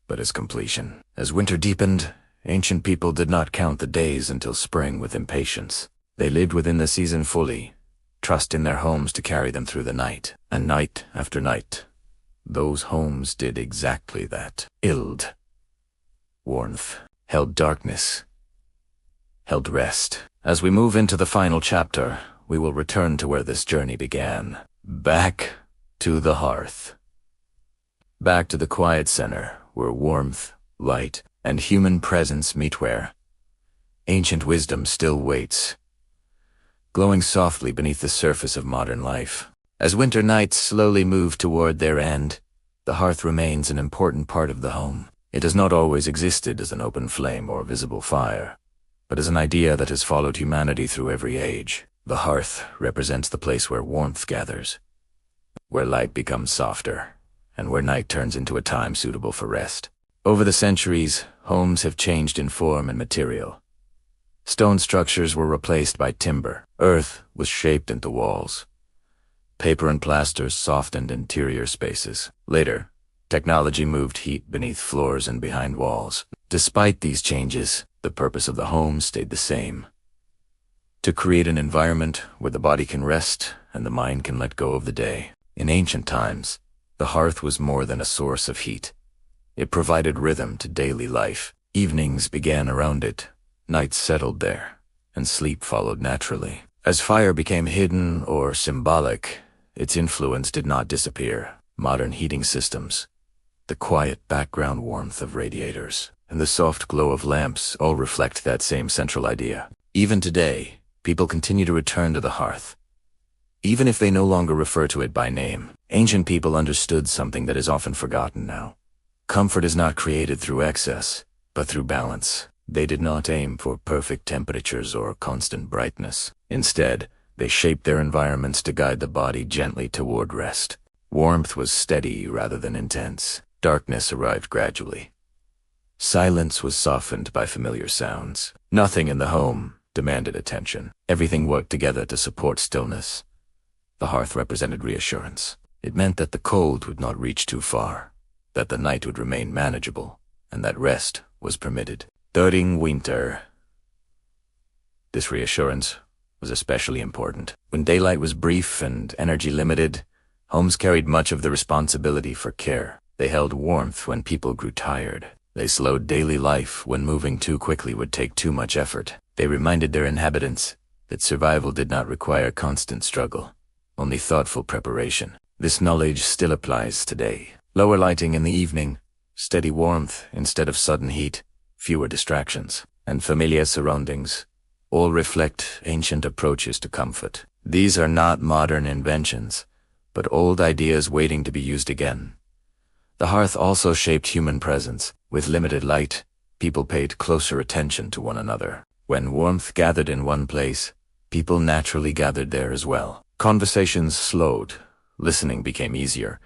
but as completion. As winter deepened, ancient people did not count the days until spring with impatience. They lived within the season fully, trust in their homes to carry them through the night. And night after night, those homes did exactly that. Ild, warmth, held darkness, held rest. As we move into the final chapter, we will return to where this journey began. Back to the hearth. Back to the quiet center, where warmth, light, and human presence meet, where ancient wisdom still waits, glowing softly beneath the surface of modern life. As winter nights slowly move toward their end, the hearth remains an important part of the home. It has not always existed as an open flame or visible fire, but as an idea that has followed humanity through every age. The hearth represents the place where warmth gathers, where light becomes softer, and where night turns into a time suitable for rest. Over the centuries, homes have changed in form and material. Stone structures were replaced by timber. Earth was shaped into walls. Paper and plaster softened interior spaces. Later, technology moved heat beneath floors and behind walls. Despite these changes, the purpose of the home stayed the same: to create an environment where the body can rest and the mind can let go of the day. In ancient times, the hearth was more than a source of heat. It provided rhythm to daily life. Evenings began around it, nights settled there, and sleep followed naturally. As fire became hidden or symbolic, its influence did not disappear. Modern heating systems, the quiet background warmth of radiators, and the soft glow of lamps all reflect that same central idea. Even today, people continue to return to the hearth, even if they no longer refer to it by name. Ancient people understood something that is often forgotten now. Comfort is not created through excess, but through balance. They did not aim for perfect temperatures or constant brightness. Instead, they shaped their environments to guide the body gently toward rest. Warmth was steady rather than intense. Darkness arrived gradually. Silence was softened by familiar sounds. Nothing in the home demanded attention. Everything worked together to support stillness. The hearth represented reassurance. It meant that the cold would not reach too far, that the night would remain manageable, and that rest was permitted. During winter, this reassurance was especially important. When daylight was brief and energy limited, homes carried much of the responsibility for care. They held warmth when people grew tired. They slowed daily life when moving too quickly would take too much effort. They reminded their inhabitants that survival did not require constant struggle, only thoughtful preparation. This knowledge still applies today. Lower lighting in the evening, steady warmth instead of sudden heat, fewer distractions, and familiar surroundings all reflect ancient approaches to comfort. These are not modern inventions, but old ideas waiting to be used again. The hearth also shaped human presence. With limited light, people paid closer attention to one another. When warmth gathered in one place, people naturally gathered there as well. Conversations slowed, listening became easier,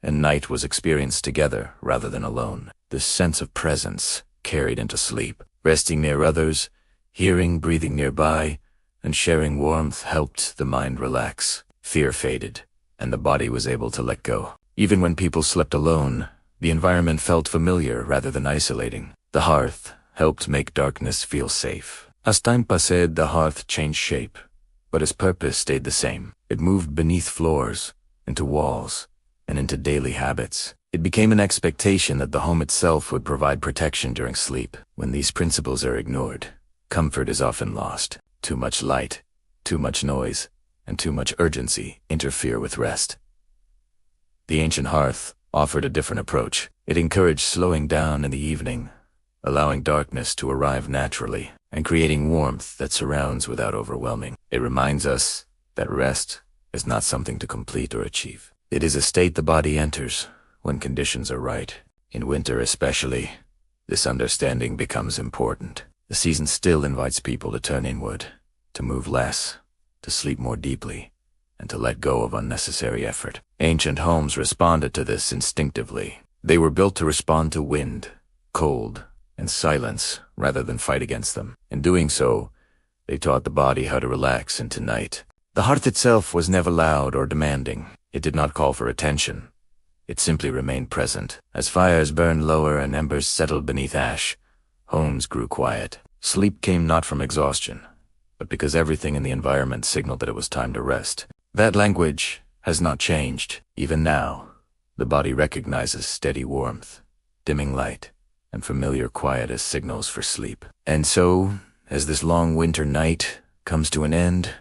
and night was experienced together rather than alone. This sense of presence carried into sleep. Resting near others, hearing breathing nearby, and sharing warmth helped the mind relax. Fear faded, and the body was able to let go. Even when people slept alone, the environment felt familiar rather than isolating. The hearth helped make darkness feel safe. As time passed, the hearth changed shape, but its purpose stayed the same. It moved beneath floors, into walls, and into daily habits. It became an expectation that the home itself would provide protection during sleep. When these principles are ignored, comfort is often lost. Too much light, too much noise, and too much urgency interfere with rest. The ancient hearth offered a different approach. It encouraged slowing down in the evening, allowing darkness to arrive naturally, and creating warmth that surrounds without overwhelming. It reminds us that rest is not something to complete or achieve. It is a state the body enters when conditions are right. In winter especially, this understanding becomes important. The season still invites people to turn inward, to move less, to sleep more deeply, and to let go of unnecessary effort. Ancient homes responded to this instinctively. They were built to respond to wind, cold, and silence rather than fight against them. In doing so, they taught the body how to relax into night. The hearth itself was never loud or demanding. It did not call for attention. It simply remained present. As fires burned lower and embers settled beneath ash, homes grew quiet. Sleep came not from exhaustion, but because everything in the environment signaled that it was time to rest. That language has not changed. Even now, the body recognizes steady warmth, dimming light, and familiar quiet as signals for sleep. And so, as this long winter night comes to an end,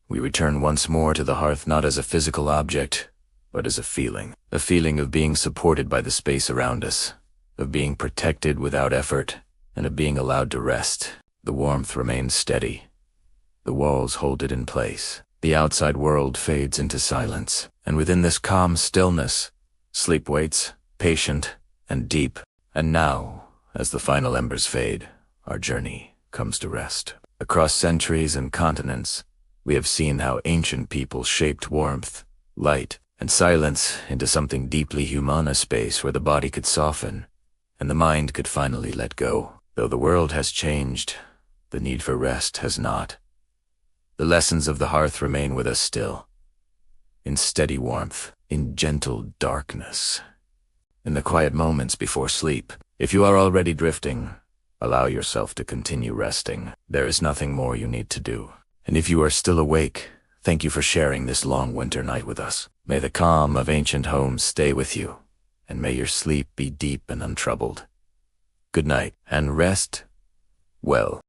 we return once more to the hearth not as a physical object, but as a feeling of being supported by the space around us, of being protected without effort, and of being allowed to rest. The warmth remains steady. The walls hold it in place. The outside world fades into silence, and within this calm stillness, sleep waits, patient and deep. And now, as the final embers fade, our journey comes to rest. Across centuries and continents, we have seen how ancient people shaped warmth, light, and silence into something deeply human, a space where the body could soften and the mind could finally let go. Though the world has changed, the need for rest has not. The lessons of the hearth remain with us still, in steady warmth, in gentle darkness, in the quiet moments before sleep. If you are already drifting, allow yourself to continue resting. There is nothing more you need to do. And if you are still awake, thank you for sharing this long winter night with us. May the calm of ancient homes stay with you, and may your sleep be deep and untroubled. Good night, and rest well.